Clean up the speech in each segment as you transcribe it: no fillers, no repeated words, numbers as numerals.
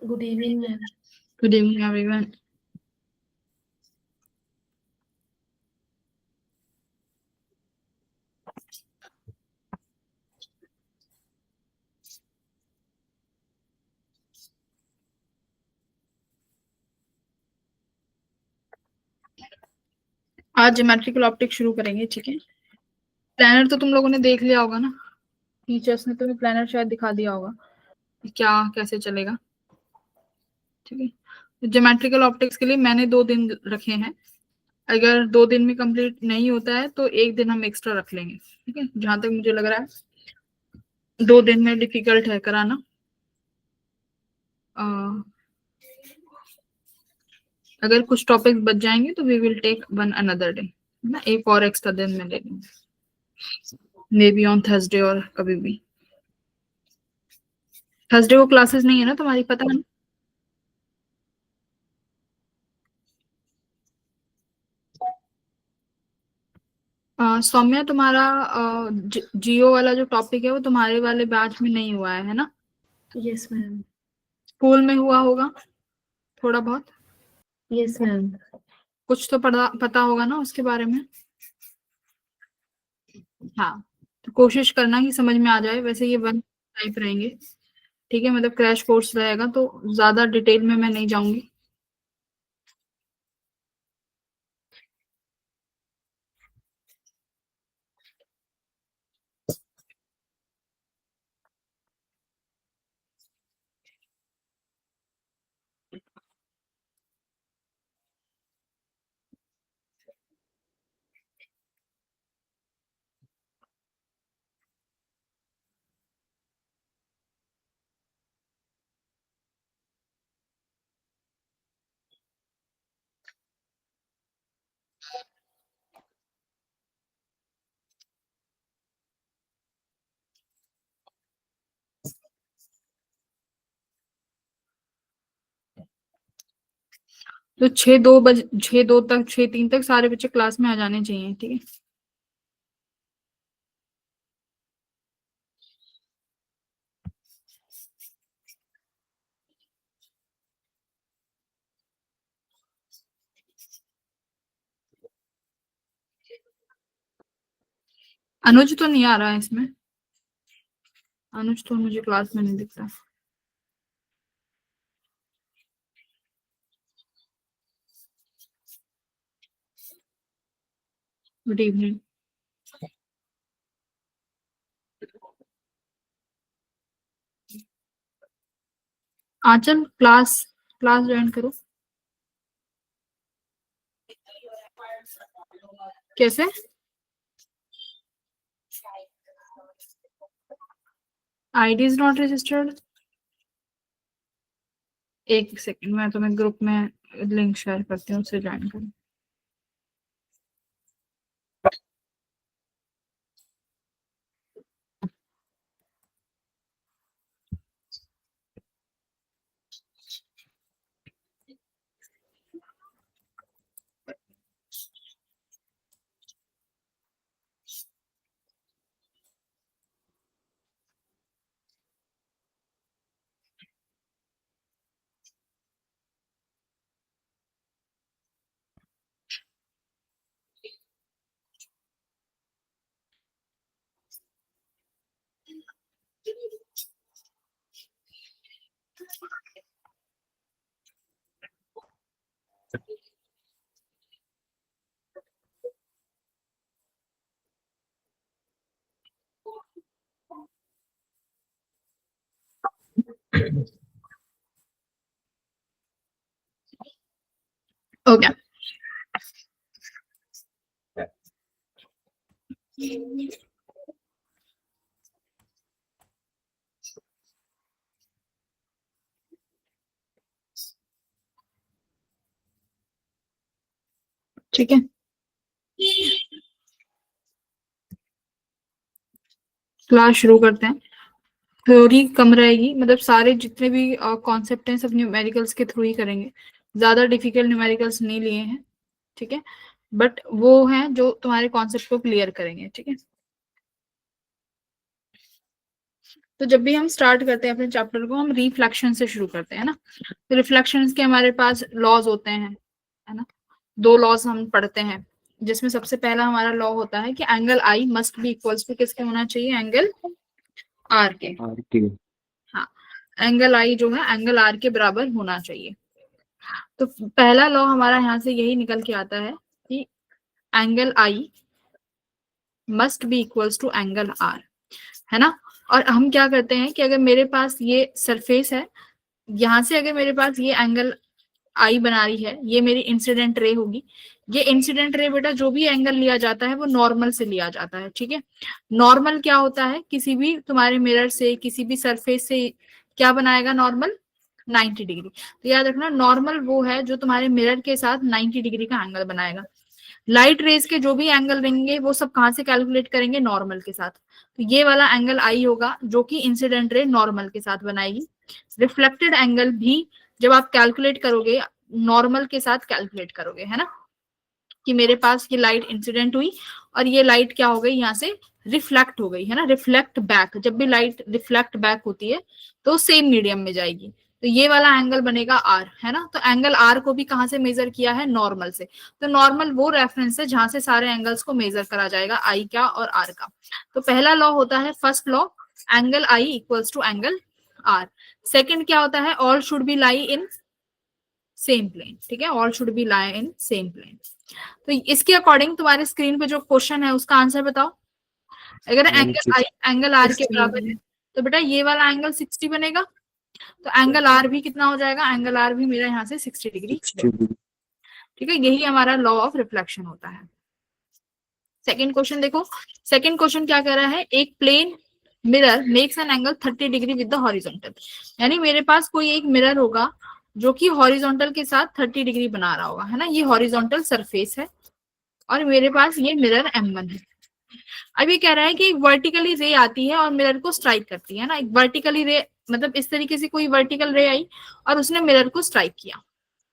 Good evening ma'am. Good evening everyone. आज geometrical optics शुरू करेंगे, ठीक है। प्लानर तो तुम लोगों ने देख लिया होगा ना, टीचर्स ने तुम्हें प्लानर शायद दिखा दिया होगा कि क्या कैसे चलेगा, ठीक है। ज्योमेट्रिकल ऑप्टिक्स के लिए मैंने 2 दिन रखे हैं। अगर 2 दिन में कंप्लीट नहीं होता है तो एक दिन हम एक्स्ट्रा रख लेंगे, ठीक है। जहां तक मुझे लग रहा है 2 दिन में डिफिकल्ट है कराना। अगर कुछ टॉपिक बच जाएंगे तो we will take one another day ना, एक और एक्स्ट्रा दिन में ले लेंगे, मे बी ऑन थर्सडे और कभी भी। थर्सडे को क्लासेस नहीं है ना तुम्हारी, पता है ना? सौम्या, तुम्हारा जियो वाला जो टॉपिक है वो तुम्हारे वाले बैच में नहीं हुआ है ना? Yes ma'am. स्कूल में हुआ होगा थोड़ा बहुत, यस मैम। कुछ तो पता होगा ना उसके बारे में। हाँ, तो कोशिश करना कि समझ में आ जाए। वैसे ये वन टाइप रहेंगे, ठीक है, मतलब क्रैश कोर्स रहेगा तो ज्यादा डिटेल में मैं नहीं जाऊंगी। तो 6:02 तक, 6:03 तक सारे बच्चे क्लास में आ जाने चाहिए, ठीक है। अनुज तो नहीं आ रहा है इसमें, अनुज तो मुझे क्लास में नहीं दिखता। Good evening. Aanchal, class class join करो। कैसे? ID is not registered. एक सेकंड, मैं तुम्हें ग्रुप में लिंक शेयर करती हूँ, उससे ज्वाइन करो। ओके, ठीक है। क्लास शुरू करते हैं। थ्योरी कम रहेगी, मतलब सारे जितने भी कॉन्सेप्ट हैं सब न्यूमेरिकल्स के थ्रू ही करेंगे। ज्यादा डिफिकल्ट न्यूमेरिकल्स नहीं लिए हैं, ठीक है, बट वो हैं जो तुम्हारे कॉन्सेप्ट को क्लियर करेंगे, ठीक है। तो जब भी हम स्टार्ट करते हैं अपने चैप्टर को, हम रिफ्लेक्शन से शुरू करते हैं ना। तो रिफ्लेक्शन के हमारे पास लॉज होते हैं, है ना। दो लॉज हम पढ़ते हैं, जिसमें सबसे पहला हमारा लॉ होता है कि angle i must be equals to किसके होना चाहिए, एंगल आर के। हाँ, एंगल आई जो है एंगल आर के बराबर होना चाहिए। तो पहला लॉ हमारा यहाँ से यही निकल के आता है कि angle i must be equals to angle r, है ना। और हम क्या करते हैं कि अगर मेरे पास ये सरफेस है, यहाँ से अगर मेरे पास ये एंगल आई बना रही है, ये मेरी इंसिडेंट रे होगी। ये इंसिडेंट रे बेटा जो भी एंगल लिया जाता है वो नॉर्मल से लिया जाता है, ठीक है। नॉर्मल क्या होता है, किसी भी तुम्हारे मिरर से, किसी भी सरफेस से क्या बनाएगा नॉर्मल, 90 डिग्री। तो याद रखना, नॉर्मल वो है जो तुम्हारे मिरर के साथ 90 डिग्री का एंगल बनाएगा। लाइट रेज के जो भी एंगल रहेंगे वो सब कहाँ से कैलकुलेट करेंगे, नॉर्मल के साथ। तो ये वाला एंगल आई होगा जो कि इंसिडेंट रे नॉर्मल के साथ बनाएगी। रिफ्लेक्टेड एंगल भी जब आप कैलकुलेट करोगे, नॉर्मल के साथ कैलकुलेट करोगे, है ना। कि मेरे पास ये लाइट इंसिडेंट हुई और ये लाइट क्या हो गई, यहाँ से रिफ्लेक्ट हो गई, है ना। रिफ्लेक्ट बैक, जब भी लाइट रिफ्लेक्ट बैक होती है तो सेम मीडियम में जाएगी। तो ये वाला एंगल बनेगा आर, है ना। तो एंगल आर को भी कहाँ से मेजर किया है, नॉर्मल से। तो नॉर्मल वो रेफरेंस है जहां से सारे एंगल्स को मेजर करा जाएगा, आई का और आर का। तो पहला लॉ होता है, first law, angle i equals to angle r. Second क्या होता है, all should be lie in same plane, ठीक है। All should be lie in same plane. तो इसके अकॉर्डिंग तुम्हारे स्क्रीन पे जो क्वेश्चन है उसका आंसर बताओ। अगर एंगल आई एंगल आर के 60 बराबर है डिग्री। तो बेटा ये वाला एंगल 60 बनेगा। तो एंगल आर भी कितना हो जाएगा, एंगल आर भी मेरा यहाँ से 60 डिग्री, ठीक है। यही हमारा लॉ ऑफ रिफ्लेक्शन होता है। सेकंड क्वेश्चन देखो, सेकंड क्वेश्चन क्या कह रहा है, एक plane mirror makes an angle 30 degree with the horizontal. यानी मेरे पास कोई एक मिरर होगा जो कि हॉरिजॉन्टल के साथ 30 डिग्री बना रहा होगा, है ना। ये हॉरिजॉन्टल सरफेस है और मेरे पास ये मिरर M1 है। अब ये कह रहा है कि एक वर्टिकली रे आती है और मिरर को स्ट्राइक करती है ना। एक वर्टिकली रे मतलब इस तरीके से कोई वर्टिकल रे आई और उसने मिरर को स्ट्राइक किया,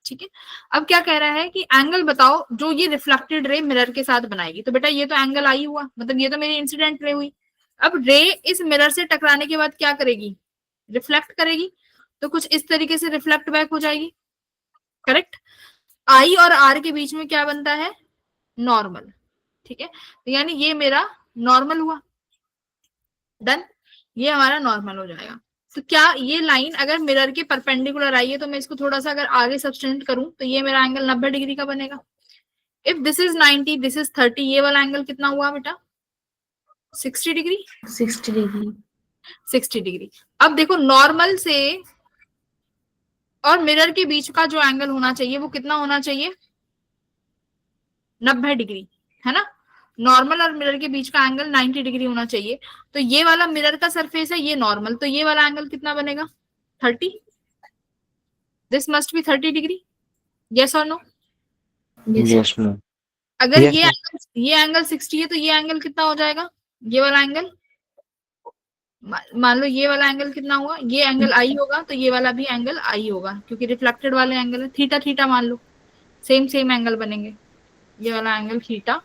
ठीक है। अब क्या कह रहा है कि एंगल बताओ जो ये रिफ्लेक्टेड रे मिरर के साथ बनाएगी। तो बेटा ये तो एंगल आई हुआ, मतलब ये तो मेरी इंसिडेंट रे हुई। अब रे इस मिरर से टकराने के बाद क्या करेगी, रिफ्लेक्ट करेगी। तो कुछ इस तरीके से रिफ्लेक्ट बैक हो जाएगी, करेक्ट। आई और आर के बीच में क्या बनता है, नॉर्मल, ठीक है। तो यानी ये मेरा नॉर्मल हुआ, डन। ये हमारा नॉर्मल हो जाएगा। तो क्या ये लाइन अगर मिरर के परपेंडिकुलर आई है तो मैं इसको थोड़ा सा अगर आगे सब्सटेंड करूं तो ये मेरा एंगल 90 डिग्री का बनेगा। If this is 90, this is 30, ये वाला एंगल कितना हुआ बेटा, 60 डिग्री। 60 डिग्री। 60 डिग्री। अब देखो नॉर्मल से और मिरर के बीच का जो एंगल होना चाहिए वो कितना होना चाहिए, 90 डिग्री, है ना। नॉर्मल और मिरर के बीच का एंगल 90 डिग्री होना चाहिए। तो ये वाला मिरर का सरफेस है, ये नॉर्मल, तो ये वाला एंगल कितना बनेगा, 30। This must be 30 degree, yes और नो। Yes sir. अगर ये एंगल 60 है तो ये एंगल कितना हो जाएगा, ये वाला एंगल, मान लो ये वाला एंगल कितना हुआ, ये एंगल आई होगा तो ये वाला भी एंगल आई होगा क्योंकि रिफ्लेक्टेड वाले एंगल है। थीटा थीटा मान लो, सेम सेम एंगल बनेंगे। ये वाला एंगल थीटा,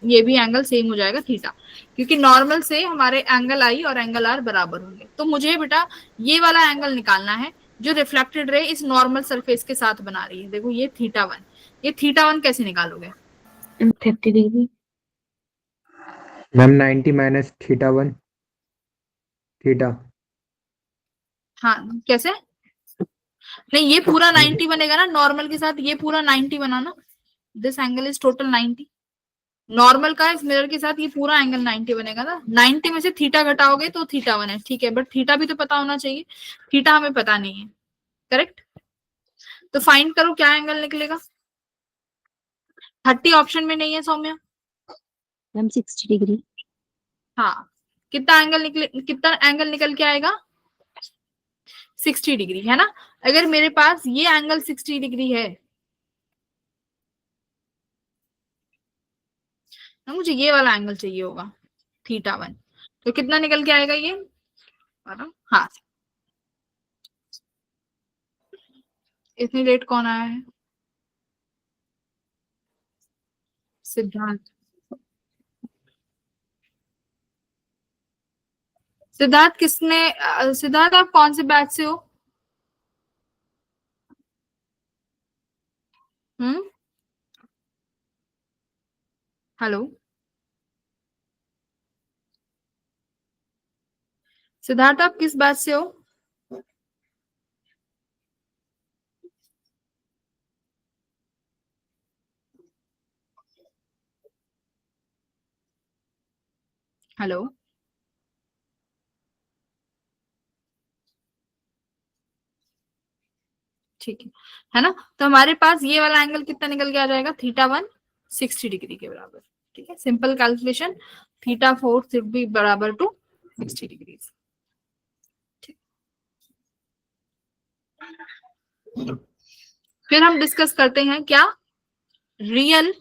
ये भी एंगल सेम हो जाएगा थीटा, क्योंकि नॉर्मल से हमारे एंगल आई और एंगल आर बराबर होंगे। तो मुझे बेटा ये वाला एंगल निकालना है जो रिफ्लेक्टेड रे इस नॉर्मल सरफेस के साथ बना रही है। देखो ये थीटा 1, ये थीटा 1 कैसे निकालोगे, 30 degree. Ma'am 90 minus theta 1 theta. हाँ कैसे, नहीं ये पूरा 90 बनेगा ना, नॉर्मल के साथ ये पूरा 90 बनाना। This angle is total 90, normal का इस मिरर के साथ ये पूरा एंगल 90 बनेगा ना। 90 में से थीटा घटाओगे तो थीटा 1 है, ठीक है। बट थीटा भी तो पता होना चाहिए, थीटा हमें पता नहीं है, करेक्ट। तो फाइंड करो क्या एंगल निकलेगा। 30 ऑप्शन में नहीं है सौम्या। Ma'am 60 degree. हाँ, कितना एंगल निकले, कितना एंगल निकल के आएगा, 60 डिग्री, है ना। अगर मेरे पास ये एंगल 60 डिग्री है ना, मुझे ये वाला एंगल चाहिए होगा थीटा 1, तो कितना निकल के आएगा ये, हाँ। इतनी लेट कौन आया है, सिद्धांत। सिद्धार्थ सिद्धार्थ आप कौन से बैच से हो? हेलो सिद्धार्थ, आप किस बैच से हो? हेलो, ठीक है ना? तो हमारे पास ये वाला एंगल कितना निकल के आ जाएगा? θ1 60 डिग्री के बराबर। ठीक है, सिंपल कैलकुलेशन, θ4 शुड बी बराबर टू 60 डिग्री। फिर हम डिस्कस करते हैं क्या, रियल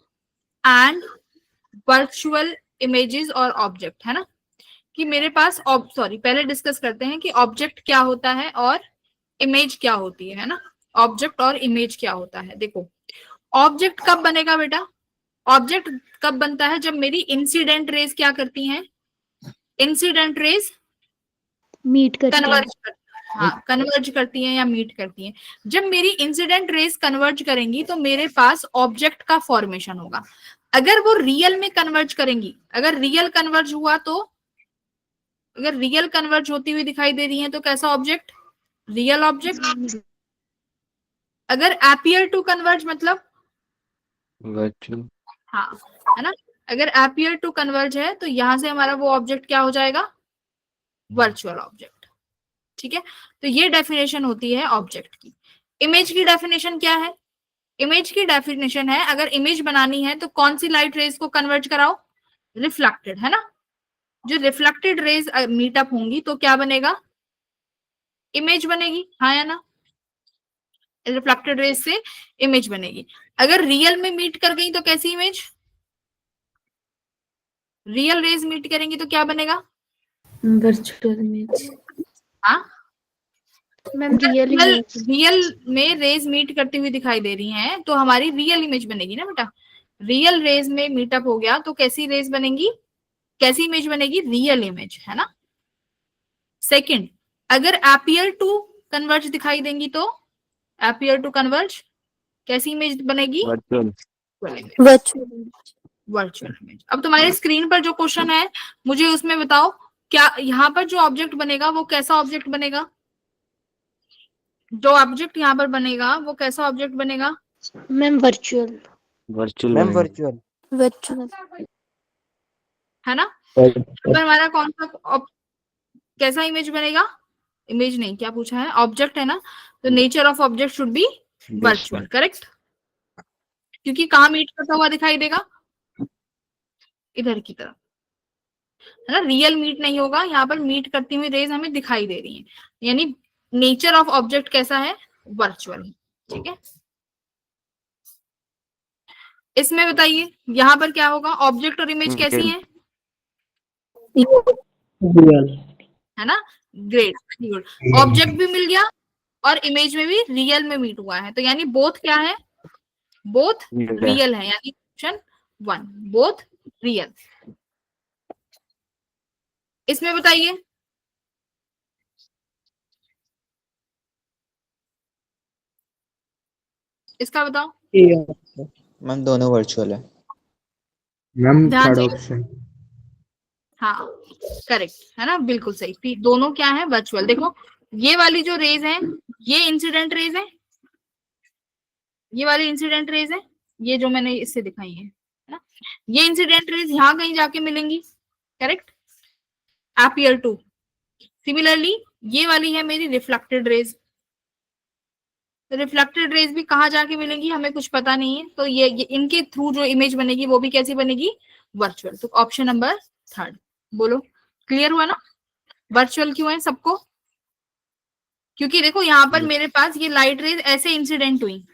एंड वर्चुअल इमेजेस और ऑब्जेक्ट, है ना? कि मेरे पास सॉरी, पहले डिस्कस करते हैं कि ऑब्जेक्ट क्या होता है और इमेज क्या होती है ना? ऑब्जेक्ट और इमेज क्या होता है। देखो, ऑब्जेक्ट कब बनेगा बेटा? ऑब्जेक्ट कब बनता है? जब मेरी इंसिडेंट रेज क्या करती हैं? इंसिडेंट रेज मीट करते हैं। कन्वर्ज करती हैं, हाँ कन्वर्ज करती हैं या मीट करती हैं। जब मेरी इंसिडेंट रेज कन्वर्ज करेंगी तो मेरे पास ऑब्जेक्ट का फॉर्मेशन होगा। अगर वो रियल में कन्वर्ज करेंगी, अगर रियल कन्वर्ज हुआ तो, अगर रियल कन्वर्ज होती हुई दिखाई दे रही है तो कैसा ऑब्जेक्ट? Real object. अगर एपियर टू कन्वर्ज मतलब वर्चुअल। हाँ, है ना? अगर एपियर टू कन्वर्ज है तो यहां से हमारा वो ऑब्जेक्ट क्या हो जाएगा? Virtual object. ठीक है, तो ये डेफिनेशन होती है ऑब्जेक्ट की। इमेज की डेफिनेशन क्या है? इमेज की डेफिनेशन है, अगर इमेज बनानी है तो कौन सी लाइट रेज को कन्वर्ज कराओ? रिफ्लेक्टेड, है ना? जो रिफ्लेक्टेड रेज मीटअप होंगी तो क्या बनेगा? इमेज बनेगी, हाँ या ना? रिफ्लेक्टेड रेज से इमेज बनेगी। अगर रियल में मीट कर गई तो कैसी इमेज? रियल रेज मीट करेंगी तो क्या बनेगा? Virtual image. हाँ, मैम रियल रियल में रेज मीट करती हुई दिखाई दे रही हैं तो हमारी रियल इमेज बनेगी ना बेटा? रियल रेज में मीटअप हो गया तो कैसी रेज बनेगी? कैसी इमेज बनेगी? रियल इमेज, है ना? सेकंड, अगर एपियर टू कन्वर्ज दिखाई देंगी तो एपियर टू कन्वर्ज कैसी इमेज बनेगी? वर्चुअल। वर्चुअल। Virtual image. अब तुम्हारे स्क्रीन पर जो क्वेश्चन है मुझे उसमें बताओ, क्या यहाँ पर जो ऑब्जेक्ट बनेगा वो कैसा ऑब्जेक्ट बनेगा? जो ऑब्जेक्ट यहाँ पर बनेगा वो कैसा ऑब्जेक्ट बनेगा? Ma'am virtual. वर्चुअल मैम बनेगा। वर्चुअल। वर्चुअल। है ना? पर हमारा कौन सा कैसा इमेज बनेगा? इमेज नहीं, क्या पूछा है? ऑब्जेक्ट है ना? तो nature of object should B virtual, correct? क्योंकि कहाँ मीट करता हुआ दिखाई देगा? इधर की तरफ, है ना? रियल मीट नहीं होगा, यहाँ पर मीट करती हुई रेज हमें दिखाई दे रही है, यानी नेचर ऑफ ऑब्जेक्ट कैसा है? वर्चुअल। ठीक है, इसमें बताइए यहाँ पर क्या होगा? ऑब्जेक्ट और इमेज कैसी है? रियल। है ना? Great, good. ऑब्जेक्ट भी मिल गया और इमेज में भी रियल में मीट हुआ है, तो यानी बोथ क्या है? बोथ रियल है, यानी ऑप्शन 1 बोथ रियल। इसमें बताइए, इसका बताओ। मैम दोनों वर्चुअल है। मैम ध्यान थर्ड से, ऑप्शन। हाँ करेक्ट है ना, बिल्कुल सही। दोनों क्या है? वर्चुअल। देखो, ये वाली जो रेज है ये इंसिडेंट रेज है, ये वाली इंसिडेंट रेज है, ये जो मैंने इससे दिखाई है ना? ये इंसिडेंट रेज यहाँ कहीं जाके मिलेंगी, करेक्ट? Appear to. सिमिलरली ये वाली है मेरी रिफ्लेक्टेड रेज, रिफ्लेक्टेड रेज भी कहाँ जाके मिलेंगी हमें कुछ पता नहीं है, तो ये इनके थ्रू जो इमेज बनेगी वो भी कैसी बनेगी? वर्चुअल। तो ऑप्शन नंबर 3, बोलो क्लियर हुआ ना? वर्चुअल क्यों है सबको? क्योंकि देखो यहाँ पर मेरे पास ये लाइट रेज ऐसे इंसिडेंट हुई,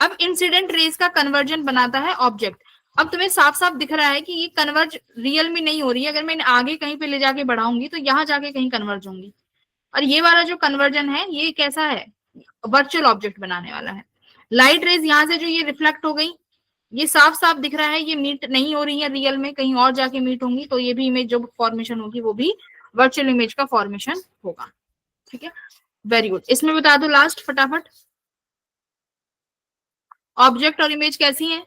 अब इंसिडेंट रेज का कन्वर्जन बनाता है ऑब्जेक्ट। अब तुम्हें साफ साफ दिख रहा है कि ये कन्वर्ज रियल में नहीं हो रही है, अगर मैं आगे कहीं पे ले जाके बढ़ाऊंगी तो यहाँ जाके कहीं कन्वर्ज होंगी, और ये वाला जो कन्वर्जन है ये कैसा है? वर्चुअल ऑब्जेक्ट बनाने वाला है। लाइट रेज यहाँ से जो ये रिफ्लेक्ट हो गई, ये साफ साफ दिख रहा है ये मीट नहीं हो रही है रियल में, कहीं और जाके मीट होंगी, तो ये भी इमेज जो फॉर्मेशन होगी वो भी वर्चुअल इमेज का फॉर्मेशन होगा। ठीक है, वेरी गुड। इसमें बता दो लास्ट फटाफट, ऑब्जेक्ट और इमेज कैसी हैं?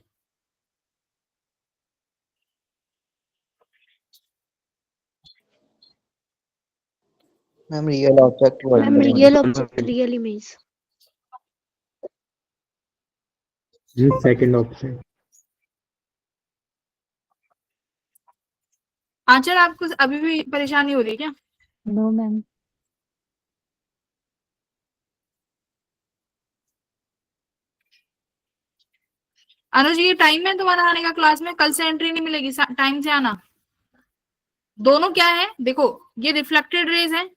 Ma'am real object ma'am virtual real object real image. जी सेकंड ऑप्शन। आंचल आपको अभी भी परेशानी हो रही है क्या? No ma'am. अनुज ये टाइम है तुम्हारा आने का क्लास में, कल से एंट्री नहीं मिलेगी, टाइम से आना। दोनों क्या है देखो, ये रिफ्लेक्टेड रेज है,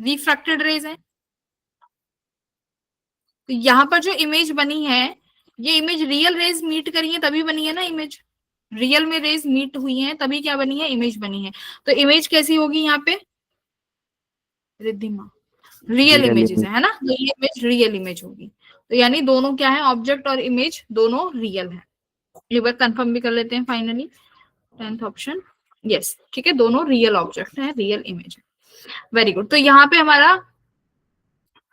रिफ्रैक्टेड रेज है। तो यहाँ पर जो इमेज बनी है, ये इमेज रियल रेज मीट करी है तभी बनी है ना इमेज, रियल में रेज मीट हुई है तभी क्या बनी है, इमेज बनी है। तो इमेज कैसी होगी यहाँ पे रिद्धिमा, रियल इमेजेस है ना, तो ये इमेज रियल इमेज होगी। तो यानी दोनों क्या है, ऑब्जेक्ट और इमेज दोनों रियल है। एक बार कंफर्म भी कर लेते हैं फाइनली, 10th ऑप्शन यस, ठीक है, दोनों रियल ऑब्जेक्ट है, रियल इमेज है। Very good. तो यहाँ पे हमारा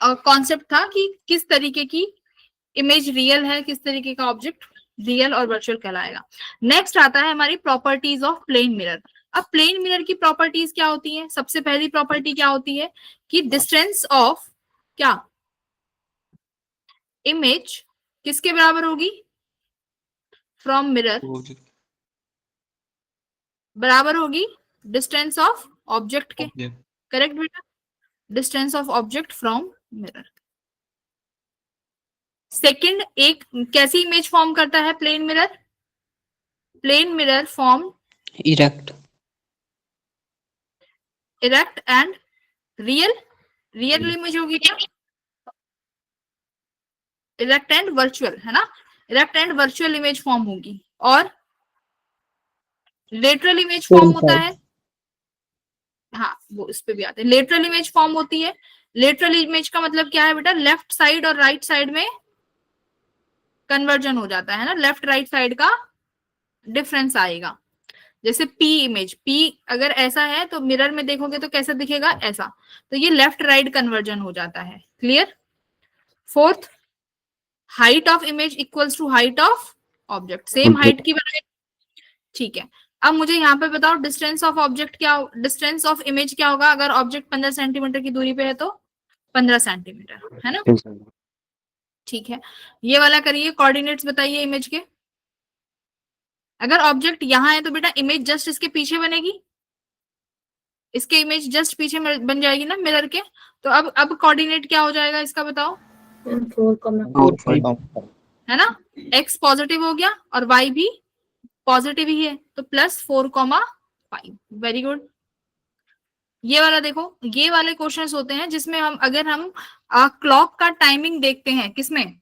कॉन्सेप्ट था कि किस तरीके की इमेज रियल है, किस तरीके का ऑब्जेक्ट रियल और वर्चुअल कहलाएगा। नेक्स्ट आता है हमारी प्रॉपर्टीज ऑफ प्लेन मिरर। अब प्लेन मिरर की प्रॉपर्टीज क्या होती है? सबसे पहली प्रॉपर्टी क्या होती है कि डिस्टेंस ऑफ क्या इमेज किसके बराबर होगी, फ्रॉम मिरर बराबर होगी डिस्टेंस ऑफ ऑब्जेक्ट के। करेक्ट बेटा, distance of object from mirror. Second, एक कैसी इमेज फॉर्म करता है plane mirror? Plane mirror form erect erect and real, real image होगी क्या? इरेक्ट एंड वर्चुअल है ना, erect and virtual image form होगी। और लेटरल इमेज फॉर्म होता है, हाँ वो इस पे भी आते हैं। लेटरल इमेज फॉर्म होती है, लेटरल इमेज का मतलब क्या है बेटा, लेफ्ट साइड और राइट साइड में कन्वर्जन हो जाता है ना, लेफ्ट राइट साइड का डिफरेंस आएगा। जैसे पी इमेज, पी अगर ऐसा है तो मिरर में देखोगे तो कैसा दिखेगा, ऐसा, तो ये लेफ्ट राइट कन्वर्जन हो जाता है। Clear? Fourth, height of image equals to height of object, same height की बनाए। ठीक है, अब मुझे यहाँ पे बताओ डिस्टेंस ऑफ ऑब्जेक्ट क्या, डिस्टेंस ऑफ इमेज क्या होगा अगर ऑब्जेक्ट 15 सेंटीमीटर की दूरी पे है तो 15 सेंटीमीटर है ना। ठीक है, ये वाला करिए, कोऑर्डिनेट्स बताइए इमेज के। अगर ऑब्जेक्ट यहाँ है तो बेटा इमेज जस्ट इसके पीछे बनेगी, इसके इमेज जस्ट पीछे बन जाएगी ना मिरर के। तो अब कोऑर्डिनेट क्या हो जाएगा इसका बताओ, 4,5 है ना, x पॉजिटिव हो गया और y भी पॉजिटिव ही है, तो +4,5। Very good. ये वाला देखो, ये वाले क्वेश्चंस होते हैं जिसमें हम अगर हम क्लॉक का टाइमिंग देखते हैं किसमें,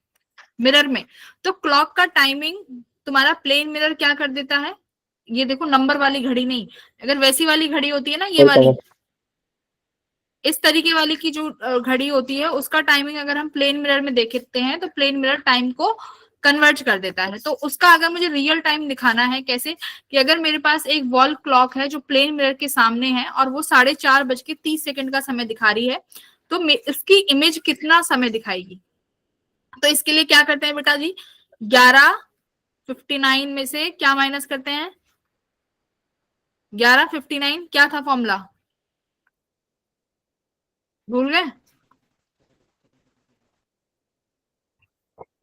मिरर में, तो क्लॉक का टाइमिंग तुम्हारा प्लेन मिरर क्या कर देता है, ये देखो नंबर वाली घड़ी नहीं, अगर वैसी वाली घड़ी होती है ना, ये वाली इस तरीके वाली की जो घड़ी होती है उसका टाइमिंग अगर हम प्लेन मिरर में देखते हैं तो प्लेन मिरर टाइम को कन्वर्ट कर देता है। तो उसका अगर मुझे रियल टाइम दिखाना है कैसे, कि अगर मेरे पास एक वॉल क्लॉक है जो प्लेन मिरर के सामने है और वो 4:30 का समय दिखा रही है, तो इसकी इमेज कितना समय दिखाएगी। तो इसके लिए क्या करते हैं बेटा जी, 11:59 में से क्या माइनस करते हैं, 11:59 क्या था फॉर्मूला, भूल गए?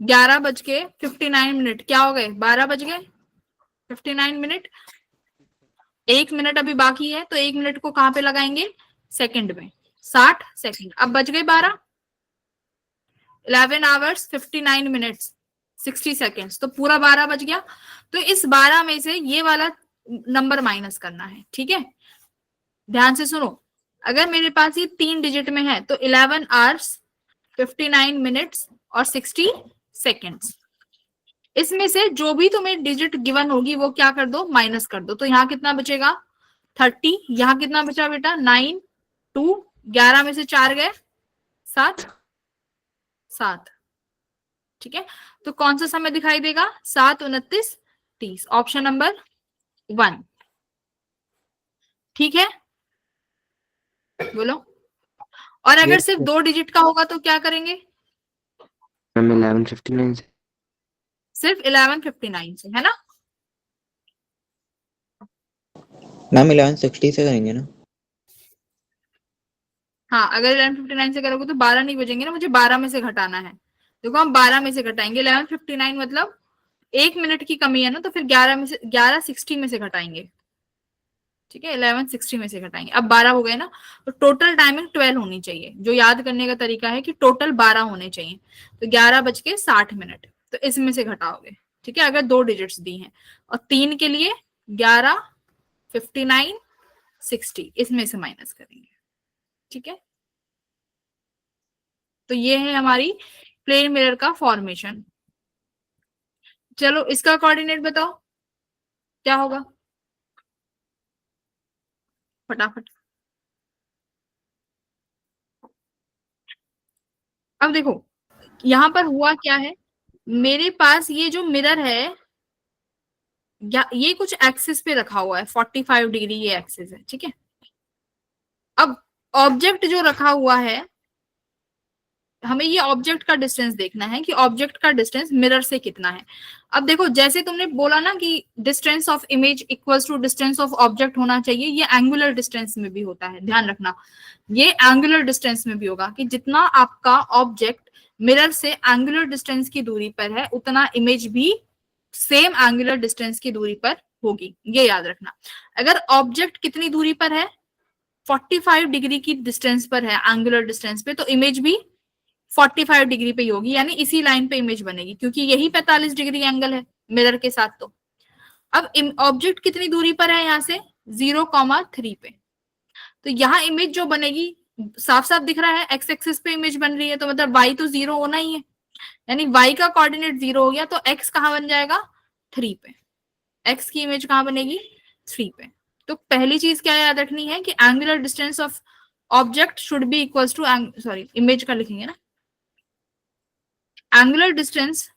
11:59 क्या हो गए, 12 बज गए 59 मिनट। 1 मिनट अभी बाकी है, तो 1 मिनट को कहां पे लगाएंगे, सेकंड में, 60 सेकंड। अब बज गए 12, 11 आवर्स 59 मिनट्स 60 सेकेंड्स, तो पूरा 12 बज गया। तो इस 12 में से ये वाला नंबर माइनस करना है। ठीक है, ध्यान से सुनो, अगर मेरे पास ये 3 डिजिट में है तो 11 आवर्स 59 मिनट्स और 60 सेकेंड्स, इसमें से जो भी तुम्हें डिजिट गिवन होगी वो क्या कर दो, माइनस कर दो। तो यहाँ कितना बचेगा 30, यहाँ कितना बचा बेटा 9, 2, 11 में से 4 गए 7, 7। ठीक है, तो कौन सा समय दिखाई देगा? 7:29:30, ऑप्शन नंबर 1। ठीक है, बोलो। और अगर Yes, सिर्फ 2 डिजिट का होगा तो क्या करेंगे? मैम 11:59 से। सिर्फ 11:59 से, है ना? मैम 11:60 से करेंगे ना? हाँ, अगर 11:59 से करोगे तो 12 नहीं बजेंगे ना, मुझे 12 में से घटाना है। देखो हम 12 में से घटाएंगे, 11:59 मतलब 1 मिनट की कमी है ना, तो फिर 11:60 में से घटाएंगे। ठीक है, 11:60 में से घटाएंगे। अब 12 हो गए ना, तो टोटल टाइमिंग 12 होनी चाहिए। जो याद करने का तरीका है कि टोटल 12 होने चाहिए, तो 11:60, तो इसमें से घटाओगे। ठीक है, अगर 2 डिजिट्स दी हैं, और 3 के लिए 11:59:60 इसमें से माइनस करेंगे। ठीक है, तो ये है हमारी प्लेन मिरर का फॉर्मेशन। चलो इसका कोऑर्डिनेट बताओ क्या होगा, फटाफट। अब देखो यहां पर हुआ क्या है, मेरे पास ये जो मिरर है ये कुछ एक्सिस पे रखा हुआ है, 45 डिग्री ये एक्सिस है। ठीक है, अब ऑब्जेक्ट जो रखा हुआ है, हमें ये ऑब्जेक्ट का डिस्टेंस देखना है कि ऑब्जेक्ट का डिस्टेंस मिरर से कितना है। अब देखो जैसे तुमने बोला ना कि distance of image equals to distance of object होना चाहिए, ये एंगुलर डिस्टेंस में भी होता है, ध्यान रखना। ये एंगुलर डिस्टेंस में भी होगा कि जितना आपका ऑब्जेक्ट मिरर से एंगुलर डिस्टेंस की दूरी पर है, उतना इमेज भी सेम एंगुलर डिस्टेंस की दूरी पर होगी, ये याद रखना। अगर ऑब्जेक्ट कितनी दूरी पर है, 45 डिग्री की डिस्टेंस पर है एंगुलर डिस्टेंस पे, तो इमेज भी 45 डिग्री पे ही होगी, यानी इसी लाइन पे इमेज बनेगी, क्योंकि यही 45 डिग्री एंगल है मिरर के साथ। तो अब ऑब्जेक्ट कितनी दूरी पर है यहाँ से, 0,3 पे, तो यहाँ इमेज जो बनेगी साफ साफ दिख रहा है, एक्स एक्सिस पे इमेज बन रही है, तो मतलब वाई तो 0 होना ही है, यानी वाई का कोऑर्डिनेट 0 हो गया, तो एक्स कहाँ बन जाएगा, 3 पे। एक्स की इमेज कहाँ बनेगी, 3 पे। तो पहली चीज क्या याद रखनी है कि angular distance of object should be equals to, sorry image का लिखेंगे ना, एंगुलर डिस्टेंस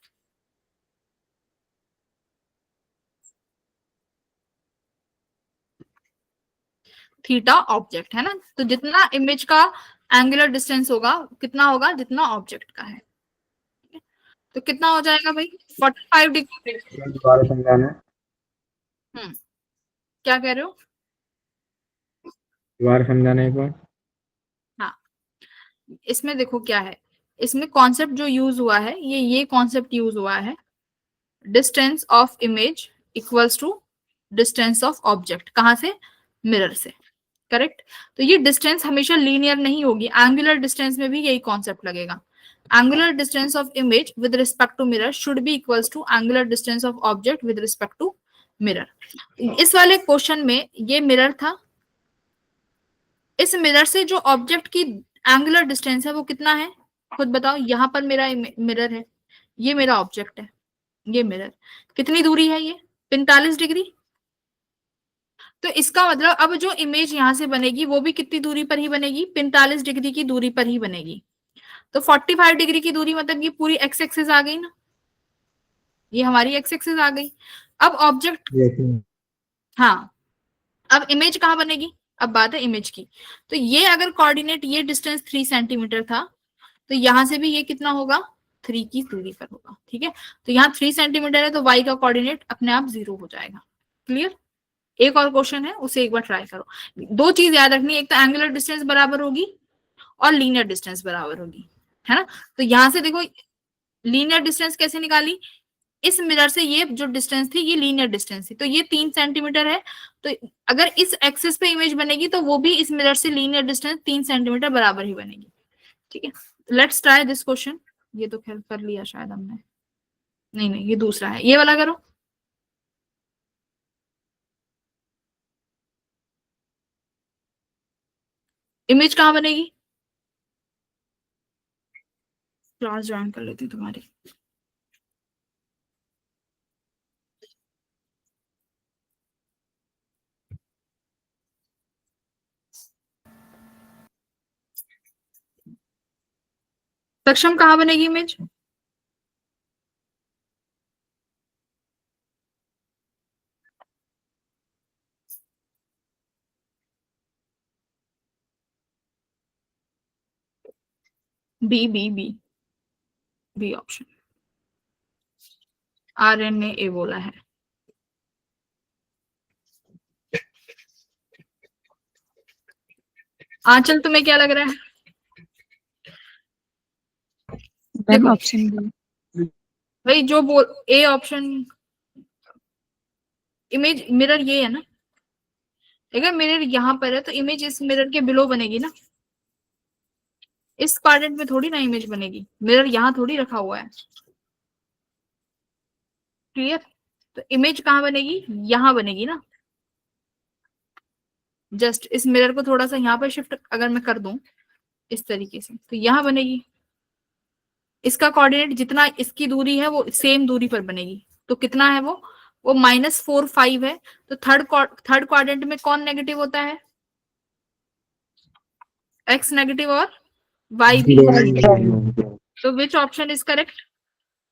थीटा ऑब्जेक्ट, है ना। तो जितना इमेज का एंगुलर डिस्टेंस होगा, कितना होगा, जितना ऑब्जेक्ट का है। तो कितना हो जाएगा भाई, 45 डिग्री। दोबारा समझाना। हम्म, क्या कह रहे हो? दोबारा समझाना एक बार। हाँ, इसमें देखो क्या है, इसमें कॉन्सेप्ट जो यूज हुआ है, ये कॉन्सेप्ट यूज हुआ है, distance of image equals to distance of object, कहां से, मिरर से। करेक्ट, तो ये डिस्टेंस हमेशा लीनियर नहीं होगी, एंगुलर डिस्टेंस में भी यही कॉन्सेप्ट लगेगा। Angular distance of image with respect to mirror should be equals to angular distance of object with respect to mirror. इस वाले क्वेश्चन में ये मिरर था, इस मिरर से जो ऑब्जेक्ट की एंगुलर डिस्टेंस है वो कितना है, खुद बताओ। यहां पर मेरा मिरर है, ये मेरा ऑब्जेक्ट है, ये मिरर, कितनी दूरी है ये, 45 डिग्री। तो इसका मतलब अब जो इमेज यहां से बनेगी वो भी कितनी दूरी पर ही बनेगी, 45 डिग्री की दूरी पर ही बनेगी। तो 45 डिग्री की दूरी मतलब ये पूरी एक्स एक्सिस आ गई ना, ये हमारी एक्स एक्सिस आ गई। अब ऑब्जेक्ट, Yes, हाँ, अब इमेज कहाँ बनेगी, अब बात है इमेज की। तो ये अगर कोऑर्डिनेट, ये डिस्टेंस 3 सेंटीमीटर था, तो यहां से भी ये कितना होगा, 3 की दूरी पर होगा। ठीक है, तो यहाँ 3 सेंटीमीटर है, तो y का कोऑर्डिनेट अपने आप 0 हो जाएगा। क्लियर। एक और क्वेश्चन है, उसे एक बार ट्राई करो। दो चीज याद रखनी है, एक तो एंगुलर डिस्टेंस बराबर होगी और लीनियर डिस्टेंस बराबर होगी, है ना। तो यहां से देखो लीनियर डिस्टेंस कैसे निकाली, इस मिरर से ये जो डिस्टेंस थी ये लीनियर डिस्टेंस थी, तो ये 3 सेंटीमीटर है। तो अगर इस एक्सिस पे इमेज बनेगी तो वो भी इस मिरर से लीनियर डिस्टेंस 3 सेंटीमीटर बराबर ही बनेगी। ठीक है, लेट्स ट्राई दिस क्वेश्चन। ये तो खैर कर लिया शायद हमने, नहीं नहीं ये दूसरा है, ये वाला करो। इमेज कहाँ बनेगी, क्लास ज्वाइन कर लेती हूँ तुम्हारी। सक्षम कहाँ बनेगी image, B B B B option, Aryan ने ए बोला है। आंचल तुम्हें क्या लग रहा है? मैम देखो ऑप्शन बी। भाई जो बोल ए ऑप्शन, इमेज मिरर ये है ना, अगर मिरर यहाँ पर है तो इमेज इस मिरर के बिलो बनेगी ना, इस क्वाड्रेंट में थोड़ी ना इमेज बनेगी, मिरर यहाँ थोड़ी रखा हुआ है। क्लियर? तो इमेज कहाँ बनेगी? यहाँ बनेगी ना। जस्ट इस मिरर को थोड़ा सा यहाँ पर शिफ्ट अगर मैं कर दूं इस तरीके से तो यहाँ बनेगी। इसका कोऑर्डिनेट जितना इसकी दूरी है वो सेम दूरी पर बनेगी। तो कितना है वो -4 5 है। तो थर्ड क्वाड्रेंट में कौन नेगेटिव होता है? एक्स नेगेटिव और वाई भी। तो which option is correct?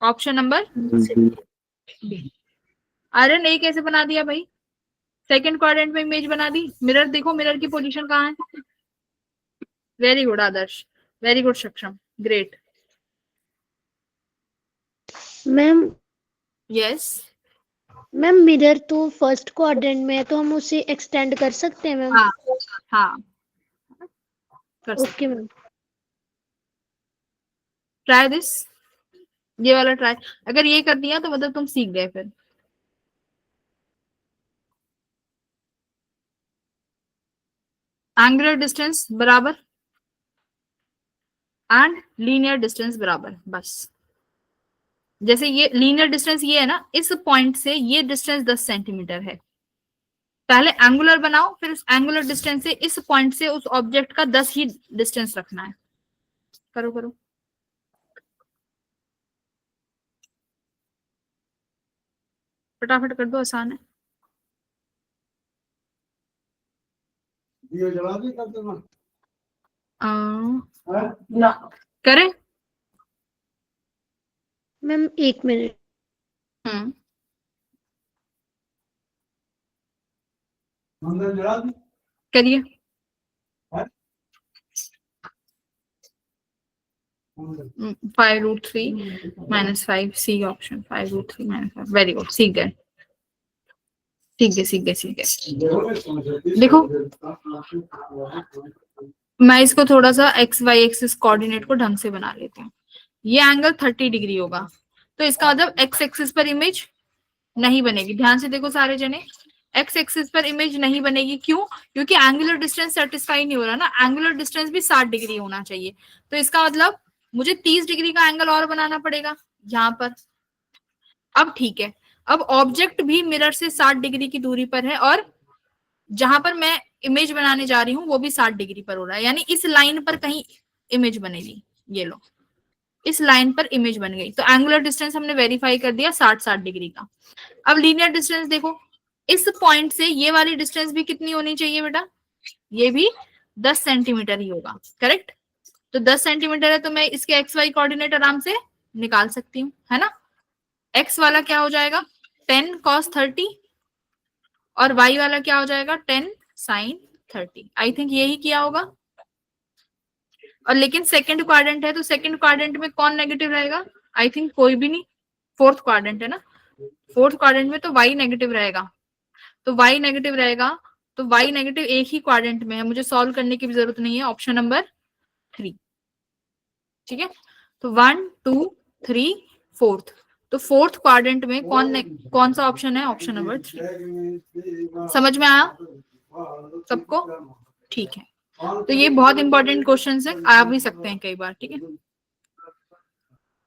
Option number B. आयरन ए कैसे बना दिया भाई? सेकंड क्वाड्रेंट में इमेज बना दी। मिरर देखो, मिरर की पोजीशन कहाँ है? Very good Aadarsh, very good Saksham, great. Ma'am yes ma'am mirror तो फर्स्ट क्वाड्रेंट में है तो हम उसे एक्सटेंड कर सकते हैं मैम? हाँ हाँ कर सकते। Okay ma'am. ट्राई दिस, ये वाला ट्राई। अगर ये कर दिया तो मतलब तुम सीख गए फिर। एंगुलर डिस्टेंस बराबर एंड लीनियर डिस्टेंस बराबर, बस। जैसे ये लीनियर डिस्टेंस ये है ना, इस पॉइंट से ये डिस्टेंस 10 सेंटीमीटर है। पहले एंगुलर बनाओ, फिर उस एंगुलर डिस्टेंस से इस पॉइंट से उस ऑब्जेक्ट का 10 ही डिस्टेंस रखना है। करो करो। फटाफट कर दो, आसान है। करें? Ma'am 1 minute. करिए। 5√3 -5 सी ऑप्शन। 5√3 -5, वेरी गुड, सीख गए सीख गए सीख गए। देखो मैं इसको थोड़ा सा एक्स वाई एक्सिस कोऑर्डिनेट को ढंग से बना लेती हूँ। ये एंगल 30 डिग्री होगा, तो इसका मतलब एक्स एक्सिस पर इमेज नहीं बनेगी। ध्यान से देखो सारे जने, एक्स एक्सिस पर इमेज नहीं बनेगी। क्यों? क्योंकि एंगुलर डिस्टेंस सेटिस्फाई नहीं हो रहा ना, एंगुलर डिस्टेंस भी 60 डिग्री होना चाहिए। तो इसका मतलब मुझे 30 डिग्री का एंगल और बनाना पड़ेगा यहाँ पर। अब ठीक है, अब ऑब्जेक्ट भी मिरर से 60 डिग्री की दूरी पर है और जहां पर मैं इमेज बनाने जा रही हूँ वो भी 60 डिग्री पर हो रहा है, यानी इस लाइन पर कहीं इमेज बनेगी। ये लो, इस लाइन पर इमेज बन गई। तो एंगुलर डिस्टेंस हमने वेरीफाई कर दिया 60 डिग्री का। अब लीनियर डिस्टेंस देखो, इस पॉइंट से ये वाली डिस्टेंस भी कितनी होनी चाहिए बेटा? ये भी 10 सेंटीमीटर ही होगा। करेक्ट? तो 10 सेंटीमीटर है तो मैं इसके एक्स वाई कोऑर्डिनेट आराम से निकाल सकती हूँ, है ना। एक्स वाला क्या हो जाएगा? 10 cos 30 और वाई वाला क्या हो जाएगा? 10 sin 30। आई थिंक यही किया होगा। और लेकिन सेकंड क्वाड्रेंट है तो सेकंड क्वाड्रेंट में कौन नेगेटिव रहेगा? आई थिंक कोई भी नहीं। फोर्थ क्वाड्रेंट है ना, फोर्थ क्वाड्रेंट में तो वाई नेगेटिव रहेगा। तो वाई नेगेटिव रहेगा, तो वाई नेगेटिव एक ही क्वाड्रेंट में है, मुझे सॉल्व करने की भी जरूरत नहीं है। ऑप्शन नंबर 3, ठीक है। तो 1 2 3 फोर्थ, तो फोर्थ क्वाड्रेंट में कौन सा ऑप्शन है? Option number 3। समझ में आया सबको? ठीक है। तो ये बहुत इंपॉर्टेंट क्वेश्चन है, आ भी सकते हैं कई बार, ठीक है।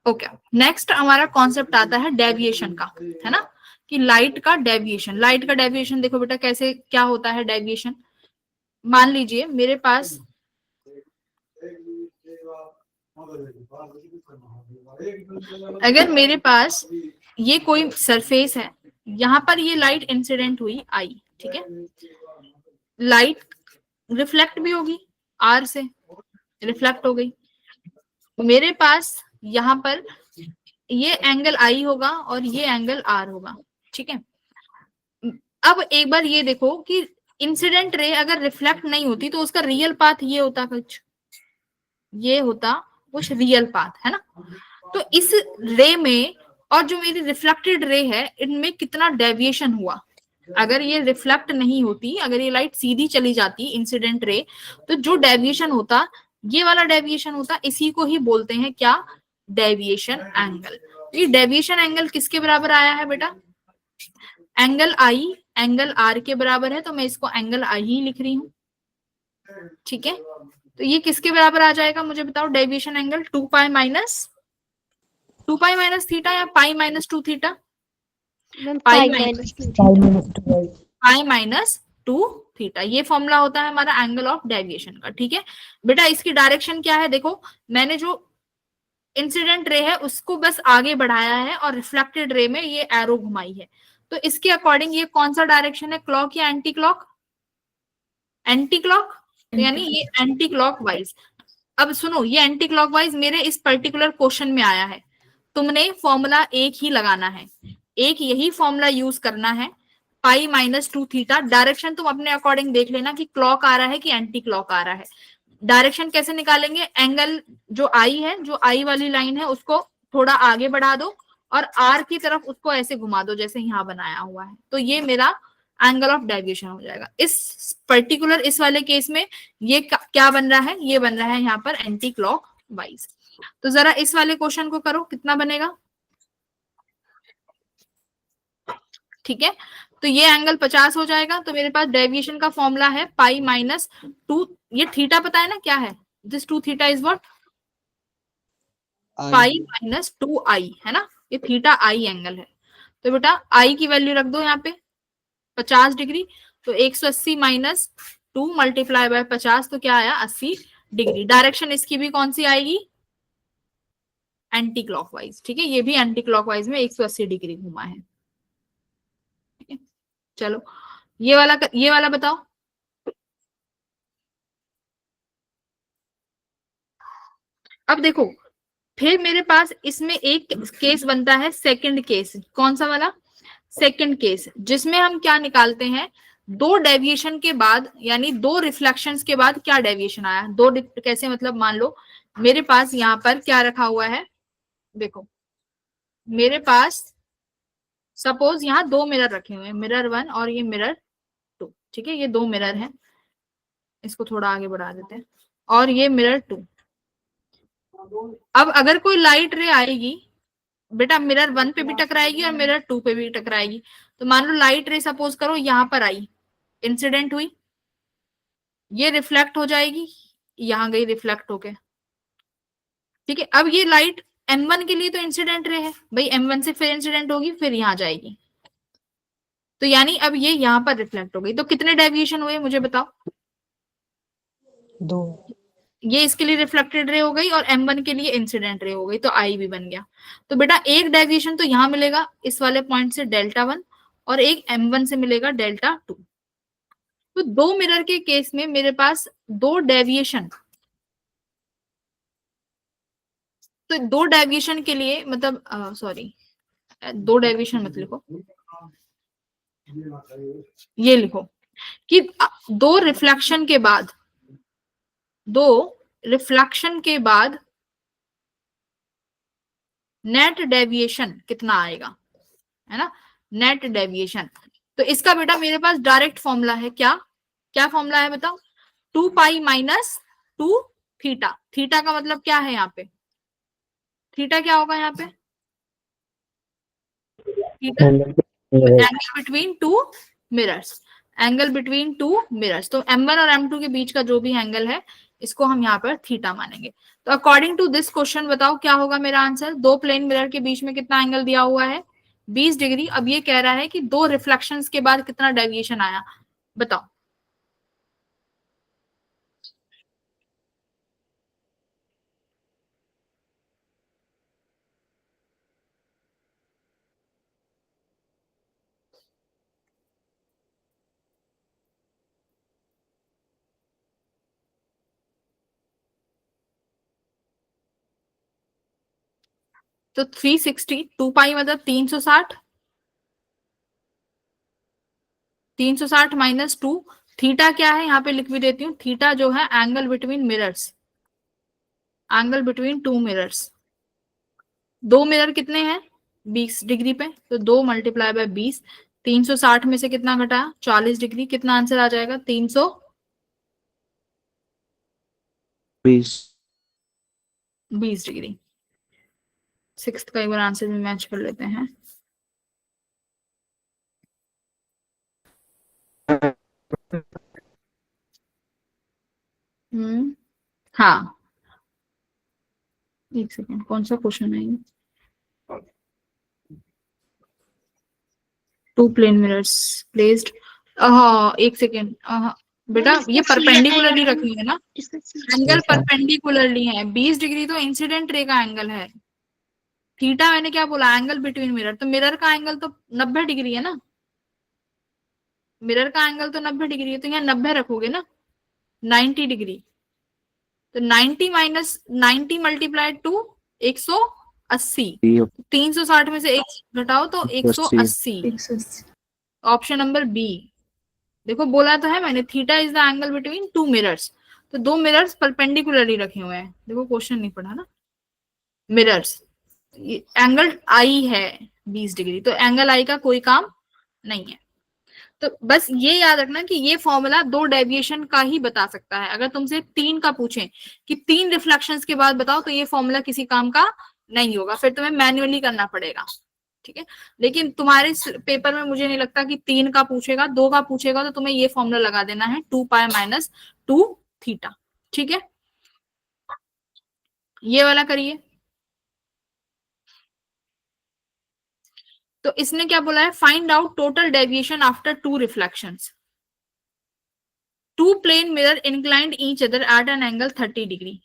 ओके, नेक्स्ट हमारा कॉन्सेप्ट आता है डेविएशन का, है ना, कि लाइट का डेविएशन। लाइट का डेविएशन देखो बेटा कैसे क्या होता है डेविएशन। मान लीजिए मेरे पास अगर मेरे पास ये कोई सरफेस है, यहाँ पर ये लाइट इंसिडेंट हुई आई, ठीक है। लाइट रिफ्लेक्ट भी होगी, आर से रिफ्लेक्ट हो गई। मेरे पास यहाँ पर ये एंगल आई होगा और ये एंगल आर होगा, ठीक है। अब एक बार ये देखो कि इंसिडेंट रे अगर रिफ्लेक्ट नहीं होती तो उसका रियल पाथ ये होता, कुछ ये होता, कुछ रियल पाथ, है ना। तो इस रे में और जो मेरी रिफ्लेक्टेड रे है इनमें कितना डेविएशन हुआ। अगर ये रिफ्लेक्ट नहीं होती, अगर ये लाइट सीधी चली जाती इंसिडेंट रे, तो जो डेविएशन होता, ये वाला डेविएशन होता, इसी को ही बोलते हैं क्या, डेविएशन एंगल। ये डेविएशन एंगल किसके बराबर आया है बेटा, एंगल आई एंगल आर के बराबर है, तो मैं इसको एंगल आई ही लिख रही हूं, ठीक है। तो ये किसके बराबर आ जाएगा मुझे बताओ, deviation angle 2 pi minus theta या pi minus 2 theta, ma'am pi pi minus minus 2 pi minus 2 थीटा, ये फॉर्मूला होता है हमारा एंगल ऑफ डेविएशन का, ठीक है। बेटा इसकी डायरेक्शन क्या है, देखो मैंने जो इंसिडेंट रे है उसको बस आगे बढ़ाया है और रिफ्लेक्टेड रे में ये एरो घुमाई है, तो इसके अकॉर्डिंग ये कौन सा डायरेक्शन है, क्लॉक या एंटी क्लॉक, एंटी क्लॉक, तो यानी ये एंटी क्लॉक वाइज। अब सुनो, ये एंटी क्लॉक वाइज मेरे इस पर्टिकुलर क्वेश्चन में आया है, तुमने फॉर्मूला एक ही लगाना है, एक यही फॉर्मूला यूज करना है, पाई माइनस 2 थीटा। डायरेक्शन तुम अपने अकॉर्डिंग देख लेना कि क्लॉक आ रहा है कि एंटी क्लॉक आ रहा है। डायरेक्शन कैसे निकालेंगे, एंगल जो आई है, जो आई वाली लाइन है उसको थोड़ा आगे बढ़ा दो और आर की तरफ उसको ऐसे घुमा दो जैसे यहाँ बनाया हुआ है, तो ये मेरा एंगल ऑफ डेविएशन हो जाएगा। इस पर्टिकुलर इस वाले केस में ये क्या बन रहा है, ये बन रहा है यहाँ पर एंटी क्लॉक वाइज। तो जरा इस वाले क्वेश्चन को करो, कितना बनेगा, ठीक है। तो ये एंगल 50 हो जाएगा, तो मेरे पास डेविएशन का फॉर्मूला है पाई माइनस 2, ये थीटा पता है ना क्या है, this 2 theta is what, pi minus 2 आई, है ना, ये थीटा आई एंगल है। तो बेटा आई की वैल्यू रख दो यहाँ पे 50 डिग्री, तो 180 माइनस 2 मल्टीप्लाई बाय 50, तो क्या आया 80 डिग्री। डायरेक्शन इसकी भी कौन सी आएगी, एंटी क्लॉकवाइज, ठीक है, ये भी एंटी क्लॉकवाइज में 180 डिग्री घुमा है, ठीक है। चलो ये वाला बताओ, अब देखो फिर मेरे पास इसमें एक केस बनता है, सेकंड केस, कौन सा वाला, सेकंड केस, जिसमें हम क्या निकालते हैं, दो डेविएशन के बाद यानी दो रिफ्लेक्शंस के बाद क्या डेविएशन आया, कैसे, मतलब मान लो मेरे पास यहाँ पर क्या रखा हुआ है, देखो मेरे पास सपोज यहाँ दो मिरर रखे हुए हैं, मिरर 1 और ये मिरर 2, ठीक है, ये दो मिरर हैं, इसको थोड़ा आगे बढ़ा देते हैं, और ये मिरर 2। अब अगर कोई लाइट रे आएगी बेटा, मिरर 1 पे भी टकराएगी और मिरर 2 पे भी टकराएगी, तो मान लो लाइट रे सपोज करो यहाँ पर आई, इंसिडेंट हुई, ये रिफ्लेक्ट हो जाएगी, यहाँ गई रिफ्लेक्ट होके, ठीक है। अब ये लाइट M1 के लिए तो इंसिडेंट रे है भाई, M1 से फिर इंसिडेंट होगी, फिर यहाँ जाएगी, तो यानी अब ये यहाँ पर रिफ्लेक्ट हो गई, तो कितने डेविएशन हुए मुझे बताओ, 2, ये इसके लिए रिफ्लेक्टेड रे हो गई और M1 के लिए इंसिडेंट रे हो गई, तो I भी बन गया। तो बेटा एक डेविएशन तो यहाँ मिलेगा इस वाले पॉइंट से Δ1 और एक M1 से मिलेगा Δ2। तो दो मिरर के केस में मेरे पास दो डेविएशन, तो दो डेविएशन के लिए मतलब सॉरी, दो डेविएशन मत लिखो, ये लिखो कि दो रिफ्लेक्शन के बाद, दो रिफ्लेक्शन के बाद नेट डेविएशन कितना आएगा, है ना, नेट डेविएशन। तो इसका बेटा मेरे पास डायरेक्ट फॉर्मूला है, क्या क्या फॉर्मूला है बताओ, 2 पाई माइनस 2 थीटा, थीटा का मतलब क्या है यहाँ पे, थीटा क्या होगा यहाँ पे, theta angle between two mirrors, angle between two mirrors, तो M1 और M2 के बीच का जो भी एंगल है इसको हम यहाँ पर थीटा मानेंगे। तो अकॉर्डिंग टू दिस क्वेश्चन बताओ क्या होगा मेरा आंसर, दो प्लेन मिरर के बीच में कितना एंगल दिया हुआ है, 20 डिग्री। अब ये कह रहा है कि दो रिफ्लेक्शंस के बाद कितना डेविएशन आया, बताओ। तो 360, 2 पाई मतलब 360, 360 माइनस 2, थीटा क्या है यहाँ पे लिख भी देती हूँ, थीटा जो है angle between mirrors, angle between two mirrors. दो मिरर कितने हैं 20 डिग्री पे, तो 2 मल्टीप्लाई बाय 20, 360 में से कितना घटाया 40 डिग्री, कितना आंसर आ जाएगा 20 डिग्री। सिक्स्थ का एक बार आंसर भी मैच कर लेते हैं। हाँ एक सेकेंड, कौन सा क्वेश्चन है ये? टू प्लेन मिरर्स प्लेस्ड, हाँ एक सेकेंड, बेटा ये परपेंडिकुलरली रखी है ना, एंगल परपेंडिकुलरली है। 20 डिग्री तो इंसिडेंट रे का एंगल है। थीटा मैंने क्या बोला, एंगल बिटवीन मिरर, तो मिरर का एंगल तो 90 डिग्री है ना, मिरर का एंगल तो 90 डिग्री है, तो यहाँ 90 रखोगे ना, 90 डिग्री, तो 90 माइनस 90 मल्टीप्लाइड टू 180, 360 में से एक घटाओ तो 180। Option number B. देखो बोला तो है मैंने, theta is the angle between two mirrors, तो दो मिरर्स परपेंडिकुलरली रखे हुए हैं। देखो क्वेश्चन नहीं पढ़ा ना, मिरर्स एंगल आई है 20 डिग्री, तो एंगल आई का कोई काम नहीं है। तो बस ये याद रखना कि ये फॉर्मूला 2 डेविएशन का ही बता सकता है। अगर तुमसे 3 का पूछें कि 3 रिफ्लेक्शंस के बाद बताओ, तो ये फॉर्मूला किसी काम का नहीं होगा, फिर तुम्हें मैन्युअली करना पड़ेगा। ठीक है, लेकिन तुम्हारे पेपर में मुझे नहीं लगता कि 3 का पूछेगा, 2 का पूछेगा, तो तुम्हें ये फॉर्मूला लगा देना है 2 पाई माइनस 2 थीटा। ठीक है, ये वाला करिए। तो इसने क्या बोला है, find out total deviation after 2 reflections. 2 plane mirror inclined each other at an angle 30 degree.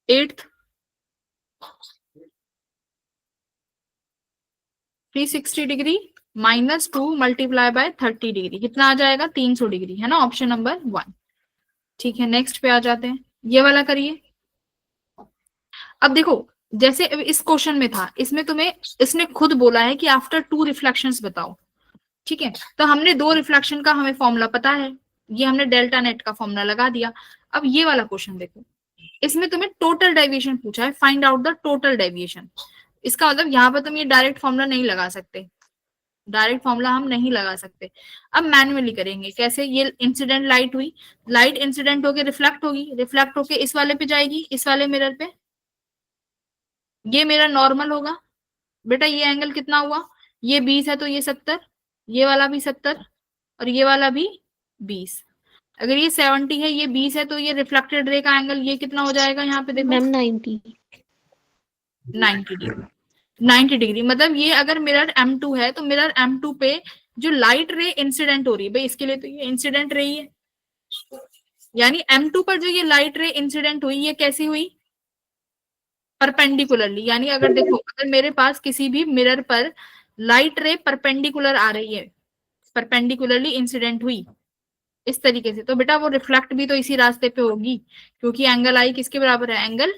Eighth 360 degree minus 2 multiply by 30 degree, कितना आ जाएगा 300 डिग्री, है ना, ऑप्शन नंबर 1। ठीक है, नेक्स्ट पे आ जाते हैं, ये वाला करिए। अब देखो जैसे इस क्वेश्चन में था, इसमें तुम्हें इसने खुद बोला है कि आफ्टर 2 रिफ्लेक्शंस बताओ। ठीक है, तो हमने 2 रिफ्लेक्शन का हमें फॉर्मूला पता है, ये हमने डेल्टा नेट का फॉर्मूला लगा दिया। अब ये वाला क्वेश्चन देखो, इसमें तुम्हें टोटल डेविएशन पूछा है, find out the total deviation. इसका मतलब यहाँ पर तुम ये डायरेक्ट फॉर्मूला नहीं लगा सकते, डायरेक्ट फॉर्मूला हम नहीं लगा सकते। अब मैन्युअली करेंगे, कैसे, ये इंसिडेंट लाइट हुई, लाइट इंसिडेंट होके रिफ्लेक्ट होगी, रिफ्लेक्ट होके इस वाले पे जाएगी, इस वाले मिरर पे, ये मेरा नॉर्मल होगा। बेटा ये एंगल कितना हुआ, ये 20 है तो ये 70, ये वाला भी 70 और ये वाला भी 20। अगर ये 70 है, ये 20 है, तो ये रिफ्लेक्टेड रे का एंगल ये कितना हो जाएगा, यहाँ पे देखो मैम 90 डिग्री। 90 डिग्री मतलब ये अगर मिरर M2 है, तो मिरर M2 पे जो लाइट रे इंसिडेंट हो रही है, भाई इसके लिए तो ये इंसिडेंट रे ही है, यानी M2 पर जो ये लाइट रे इंसिडेंट हुई, ये कैसी हुई, परपेंडिकुलरली। यानी अगर देखो, अगर मेरे पास किसी भी मिरर पर लाइट रे परपेंडिकुलर आ रही है, परपेंडिकुलरली इंसिडेंट हुई इस तरीके से, तो बेटा वो रिफ्लेक्ट भी तो इसी रास्ते पे होगी, क्योंकि एंगल आई किसके बराबर है, एंगल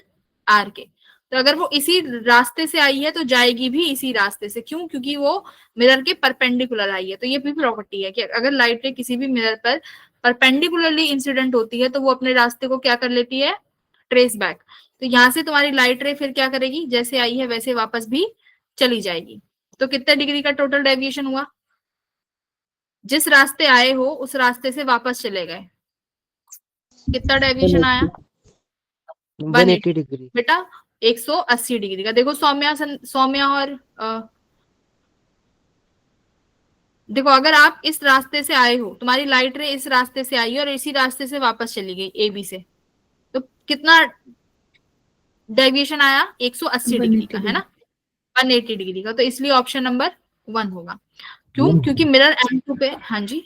आर के। तो अगर वो इसी रास्ते से आई है, तो जाएगी भी इसी रास्ते से, क्यों, क्योंकि वो मिरर के परपेंडिकुलर आई है। तो ये भी प्रॉपर्टी है कि अगर लाइट रे किसी भी मिरर पर परपेंडिकुलरली इंसिडेंट होती है, तो वो अपने रास्ते को क्या कर लेती है, ट्रेस बैक। तो यहाँ से तुम्हारी लाइट रे फिर क्या करेगी, जैसे आई है वैसे वापस भी चली जाएगी। तो कितने डिग्री का टोटल डेविएशन हुआ, जिस रास्ते आए हो उस रास्ते से वापस चले गए, कितना डेविएशन आया, 180 डिग्री। बेटा 180 डिग्री का। देखो सौम्या और देखो अगर आप इस रास्ते से आए हो, तुम्हारी लाइट रे इस रास्ते से आई और इसी रास्ते से वापस चली गई ए बी से, तो कितना डेविएशन आया, 180 डिग्री का, है ना, 180 डिग्री का। तो इसलिए ऑप्शन नंबर 1 होगा। क्यों, क्योंकि मिरर M2 पे, हाँ जी,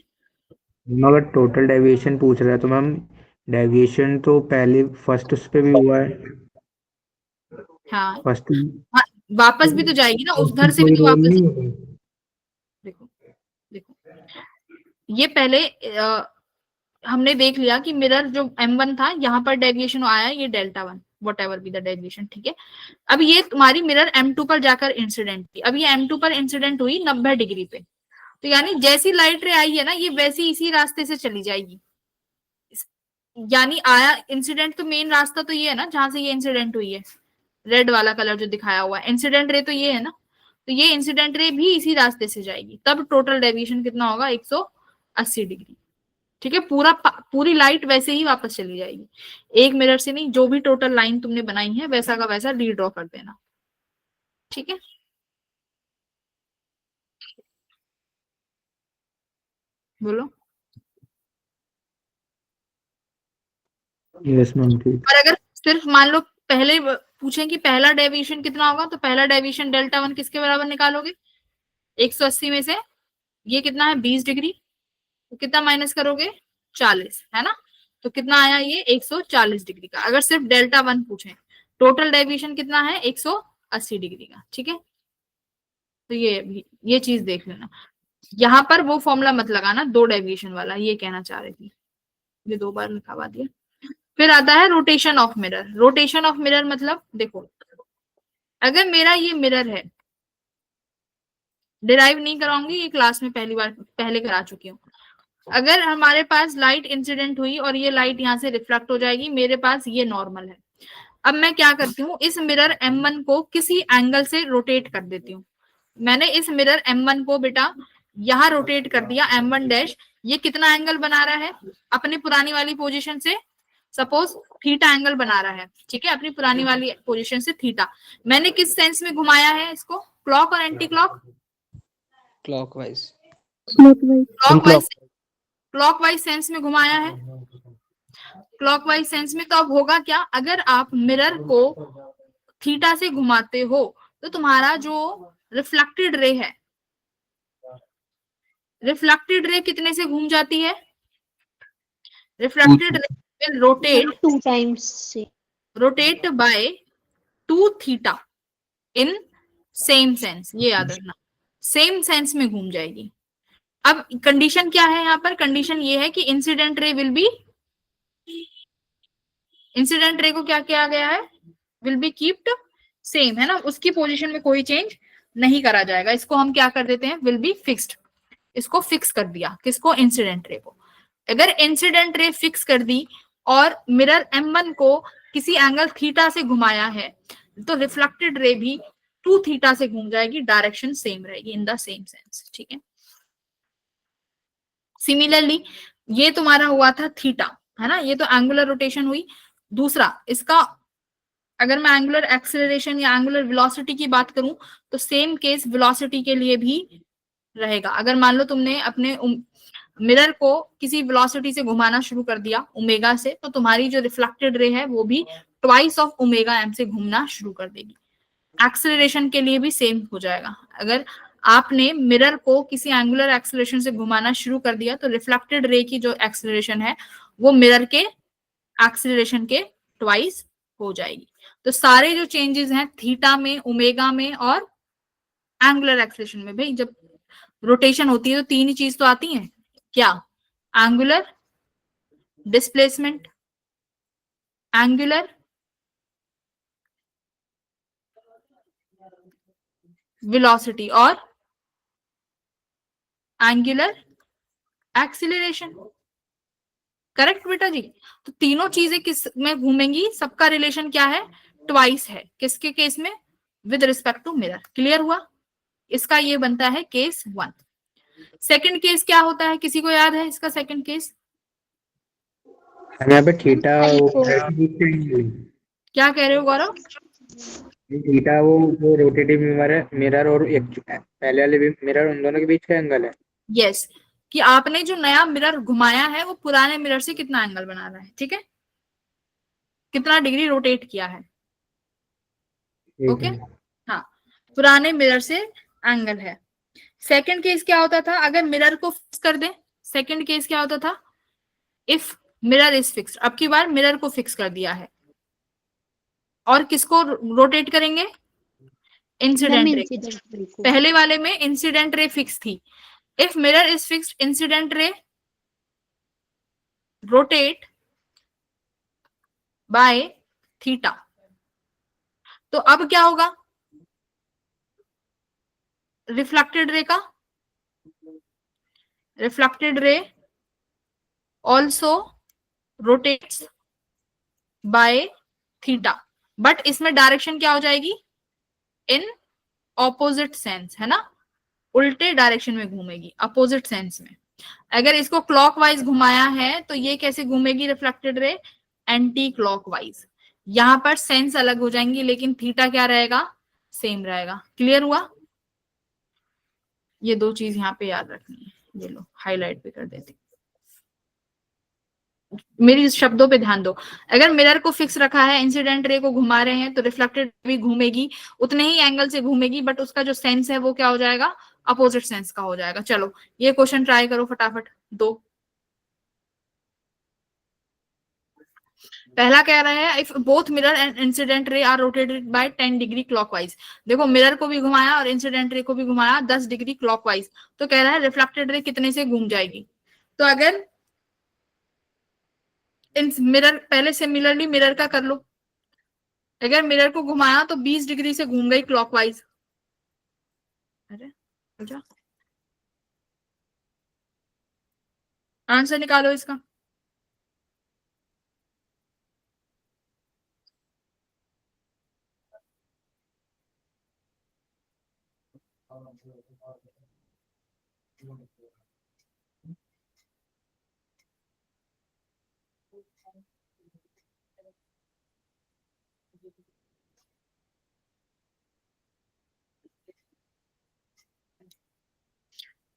अगर टोटल डेविएशन पूछ रहा है तो मैम डेविएशन तो पहले फर्स्ट उस पे भी हुआ है, हाँ फर्स्ट वापस भी तो जाएगी ना, उधर से भी तो वापस, देखो ये पहले हमने देख लिया कि मिरर जो M1 था यहाँ पर डेविएशन आया, ये Δ1 whatever be the deviation, ठीक है। अब ये तुम्हारी मिरर M2 पर जाकर इंसिडेंट थी, अब ये M2 पर इंसिडेंट हुई 90 डिग्री पे, तो यानी जैसी लाइट रे आई है ना, ये वैसी इसी रास्ते से चली जाएगी। यानी आया इंसिडेंट, तो मेन रास्ता तो ये है ना जहां से ये इंसिडेंट हुई है, रेड वाला कलर जो दिखाया हुआ है, इंसिडेंट रे तो ये है ना, तो ये इंसिडेंट रे भी इसी रास्ते से जाएगी, तब टोटल डेविएशन कितना होगा 180 डिग्री, ठीक है। पूरी लाइट वैसे ही वापस चली जाएगी, एक मिरर से नहीं, जो भी टोटल लाइन तुमने बनाई है वैसा का वैसा रीड्रॉ कर देना, ठीक है। बोलो। यस मैम ठीक। और अगर सिर्फ मान लो पहले पूछें कि पहला डेविएशन कितना होगा, तो पहला डेविएशन Δ1 किसके बराबर निकालोगे, 180 में से ये कितना है 20 डिग्री, तो कितना माइनस करोगे 40, है ना, तो कितना आया ये 140 डिग्री का। अगर सिर्फ Δ1 पूछें, टोटल डेविएशन कितना है 180 डिग्री का, ठीक है। तो ये चीज देख लेना, यहाँ पर वो फॉर्मूला मत लगाना 2 डेविएशन वाला, ये कहना चाह रही थी, ये 2 बार लिखा दिया। फिर आता है rotation of mirror. Rotation of mirror मतलब देखो, अगर मेरा ये मिरर है, डिराइव नहीं कराऊंगी, ये क्लास में पहले करा चुकी हूँ। अगर हमारे पास लाइट इंसिडेंट हुई और ये लाइट यहाँ से रिफ्लेक्ट हो जाएगी, मेरे पास ये नॉर्मल है। अब मैं क्या करती हूँ, इस मिरर M1 को किसी एंगल से रोटेट कर देती हूँ। मैंने इस मिरर M1 को बेटा यहाँ रोटेट कर दिया M1 डैश, ये कितना एंगल बना रहा है अपनी पुरानी वाली पोजीशन से, सपोज थीटा एंगल बना रहा है, ठीक है, अपनी पुरानी वाली पोजीशन से थीटा। मैंने किस सेंस में घुमाया है इसको, क्लॉक और anti clock, clockwise clockwise sense में घुमाया है, क्लॉकवाइज सेंस में। तो अब होगा क्या, अगर आप मिरर को थीटा से घुमाते हो तो तुम्हारा जो रिफ्लेक्टेड रे है, रिफ्लेक्टेड रे कितने से घूम जाती है, reflected ray will two times से rotate by 2 theta in same sense, ये याद रखना, सेम सेंस में घूम जाएगी। अब कंडीशन क्या है यहाँ पर, कंडीशन ये है कि incident ray will be, incident ray को क्या किया गया है, विल बी कीप्ड सेम, है ना, उसकी पोजीशन में कोई चेंज नहीं करा जाएगा। इसको हम क्या कर देते हैं, विल बी फिक्स्ड, इसको फिक्स कर दिया, किसको, इंसिडेंट रे को। अगर इंसिडेंट रे फिक्स कर दी और मिरर M1 को किसी एंगल थीटा से घुमाया है, तो रिफ्लेक्टेड रे भी 2 थीटा से घूम जाएगी, डायरेक्शन सेम रहेगी, इन द सेम सेंस, ठीक है। सिमिलरली ये तुम्हारा हुआ था थीटा, है ना, ये तो एंगुलर रोटेशन हुई। दूसरा इसका, अगर मैं एंगुलर एक्सेलरेशन या एंगुलर वेलोसिटी की बात करूं, तो सेम केस वेलोसिटी के लिए भी रहेगा। अगर मान लो तुमने अपने मिरर को किसी वेलोसिटी से घुमाना शुरू कर दिया ओमेगा से, तो तुम्हारी जो रिफ्लेक्टेड रे है वो भी ट्वाइस ऑफ ओमेगा m से घूमना शुरू कर देगी। एक्सेलरेशन के लिए भी सेम हो जाएगा, अगर आपने मिरर को किसी एंगुलर एक्सेलरेशन से घुमाना शुरू कर दिया तो रिफ्लेक्टेड रे की जो एक्सेलरेशन है वो मिरर के एक्सेलरेशन के ट्वाइस हो जाएगी। तो सारे जो चेंजेस हैं थीटा में, ओमेगा में और एंगुलर एक्सेलरेशन में, भाई जब रोटेशन होती है तो 3 ही चीज तो आती हैं, क्या, एंगुलर डिस्प्लेसमेंट, एंगुलर वेलोसिटी और एंगुलर एक्सीलरेशन, करेक्ट बेटा जी। तो तीनों चीजें किस में घूमेंगी, सबका रिलेशन क्या है, ट्वाइस है, किसके केस में, with respect to mirror. Clear हुआ, इसका ये बनता है केस 1। सेकंड केस क्या होता है, किसी को याद है इसका सेकंड केस, यहाँ पे थीटा क्या कह रहे हो गौरव, थीटा वो रोटेटिव मिरर और एक पहले वाले भी मिरर, उन दोनों के बीच का एंगल है। यस, कि आपने जो नया मिरर घुमाया है वो पुराने मिरर से कितना एंगल बना रहा है, ठीक है, कितना डिग्री रोटेट किया है, ओके, हाँ, पुराने मिरर से एंगल है। सेकंड केस क्या होता था, अगर मिरर को फिक्स कर दें, सेकंड केस क्या होता था, इफ मिरर इज फिक्स्ड, अब की बार मिरर को फिक्स कर दिया है और किसको रोटेट करेंगे, इंसिडेंट रे। पहले वाले में इंसिडेंट रे फिक्स थी, if mirror is fixed incident ray rotate by theta. तो अब क्या होगा रिफ्लेक्टेड रे का, reflected ray also rotates by theta, but इसमें डायरेक्शन क्या हो जाएगी इन ऑपोजिट सेंस, है ना, उल्टे डायरेक्शन में घूमेगी, अपोजिट सेंस में। अगर इसको क्लॉकवाइज घुमाया है तो ये कैसे घूमेगी रिफ्लेक्टेड रे, एंटी क्लॉकवाइज। यहां पर सेंस अलग हो जाएंगी लेकिन थीटा क्या रहेगा, सेम रहेगा। क्लियर हुआ? ये दो चीज यहाँ पे याद रखनी है। ये लो हाईलाइट भी कर देती, मेरी शब्दों पे ध्यान दो। अगर मिरर को फिक्स रखा है, इंसिडेंट रे को घुमा रहे हैं, तो रिफ्लेक्टेड भी घूमेगी, उतने ही एंगल से घूमेगी, बट उसका जो सेंस है वो क्या हो जाएगा, अपोजिट सेंस का हो जाएगा। चलो ये क्वेश्चन ट्राई करो फटाफट। दो पहला कह रहा है if both mirror and incident ray are rotated by 10 degree clockwise. देखो मिरर को भी घुमाया और इंसिडेंट रे को भी घुमाया 10 डिग्री क्लॉकवाइज, तो कह रहा है रिफ्लेक्टेड रे कितने से घूम जाएगी। तो अगर इन मिरर पहले सिमिलरली मिरर का कर लो, अगर मिरर को घुमाया तो 20 डिग्री से घूम गई क्लॉकवाइज। अरे जा आंसर निकालो इसका।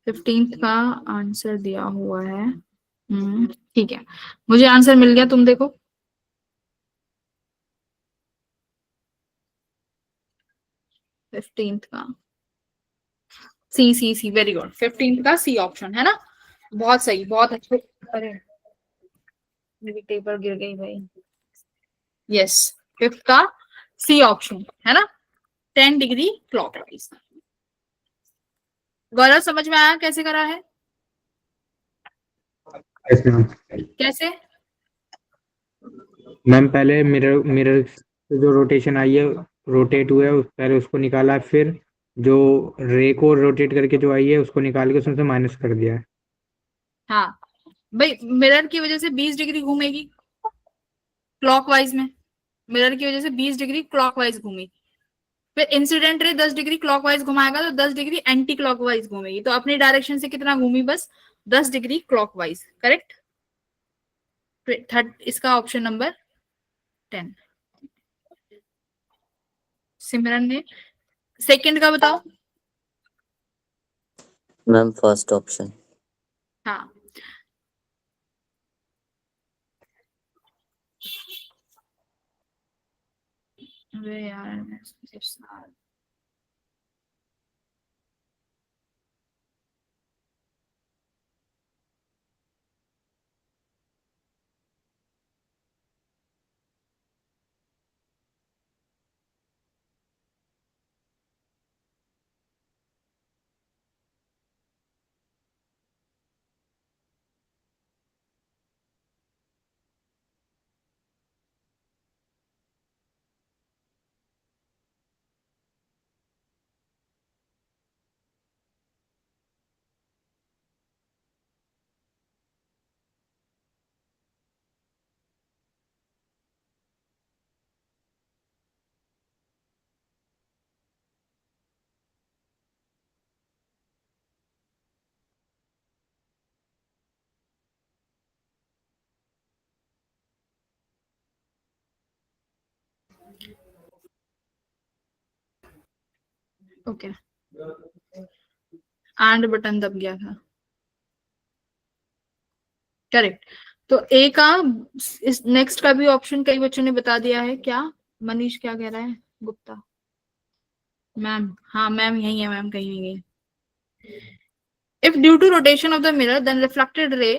फिफ्टींथ का आंसर दिया हुआ है। ठीक है, मुझे आंसर मिल गया, तुम देखो। फिफ्टींथ का सी सी सी, वेरी गुड। फिफ्टींथ का सी ऑप्शन है ना, बहुत सही, बहुत अच्छे। अरे मेरी पेपर गिर गई भाई। यस, फिफ्थ का सी ऑप्शन है ना, 10 डिग्री क्लॉकवाइज। गौरव समझ में आया कैसे करा है? Yes ma'am. कैसे? मैम पहले मिरर मिरर से जो रोटेशन आई है, रोटेट हुआ है, पहले उसको निकाला, फिर जो रे को रोटेट करके जो आई है उसको निकाल के उसमें से माइनस कर दिया है। हाँ भाई, मिरर की वजह से 20 डिग्री घूमेगी क्लॉकवाइज में, मिरर की वजह से 20 डिग्री क्लॉकवाइज घूमी, फिर इंसिडेंट रे 10 डिग्री क्लॉकवाइज घुमाएगा तो 10 डिग्री एंटी क्लॉकवाइज घूमेगी, तो अपनी डायरेक्शन से कितना घूमी, बस 10 डिग्री क्लॉकवाइज। करेक्ट। थर्ड इसका ऑप्शन नंबर 10। सिमरन ने सेकंड का बताओ। Ma'am first option. हाँ अरे यार ओके, एंड बटन दब गया था। करेक्ट। तो ए का इस नेक्स्ट का भी ऑप्शन कई बच्चों ने बता दिया है। क्या मनीष क्या कह रहा है? गुप्ता मैम, हाँ मैम यही है मैम, कहीं नहीं गई। If due to rotation of the mirror then reflected ray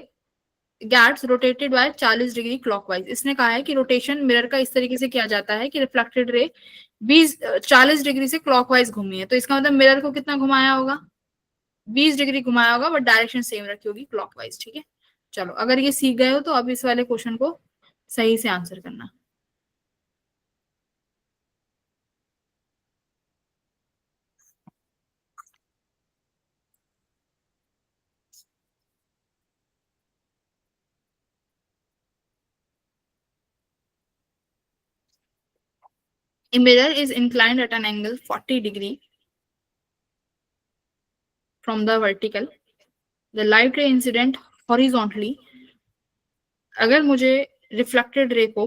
gets rotated by 40 degree clockwise. इसने कहा है कि रोटेशन मिरर का इस तरीके से किया जाता है कि रिफ्लेक्टेड रे 40 डिग्री से क्लॉकवाइज घूमी है, तो इसका मतलब मिरर को कितना घुमाया होगा, 20 डिग्री घुमाया होगा बट डायरेक्शन सेम रखी होगी क्लॉकवाइज। ठीक है, चलो अगर ये सीख गए हो तो अब इस वाले क्वेश्चन को सही से आंसर करना। A mirror is inclined at an angle 40 degree from the vertical. The light ray incident horizontally. अगर मुझे रिफ्लेक्टेड रे को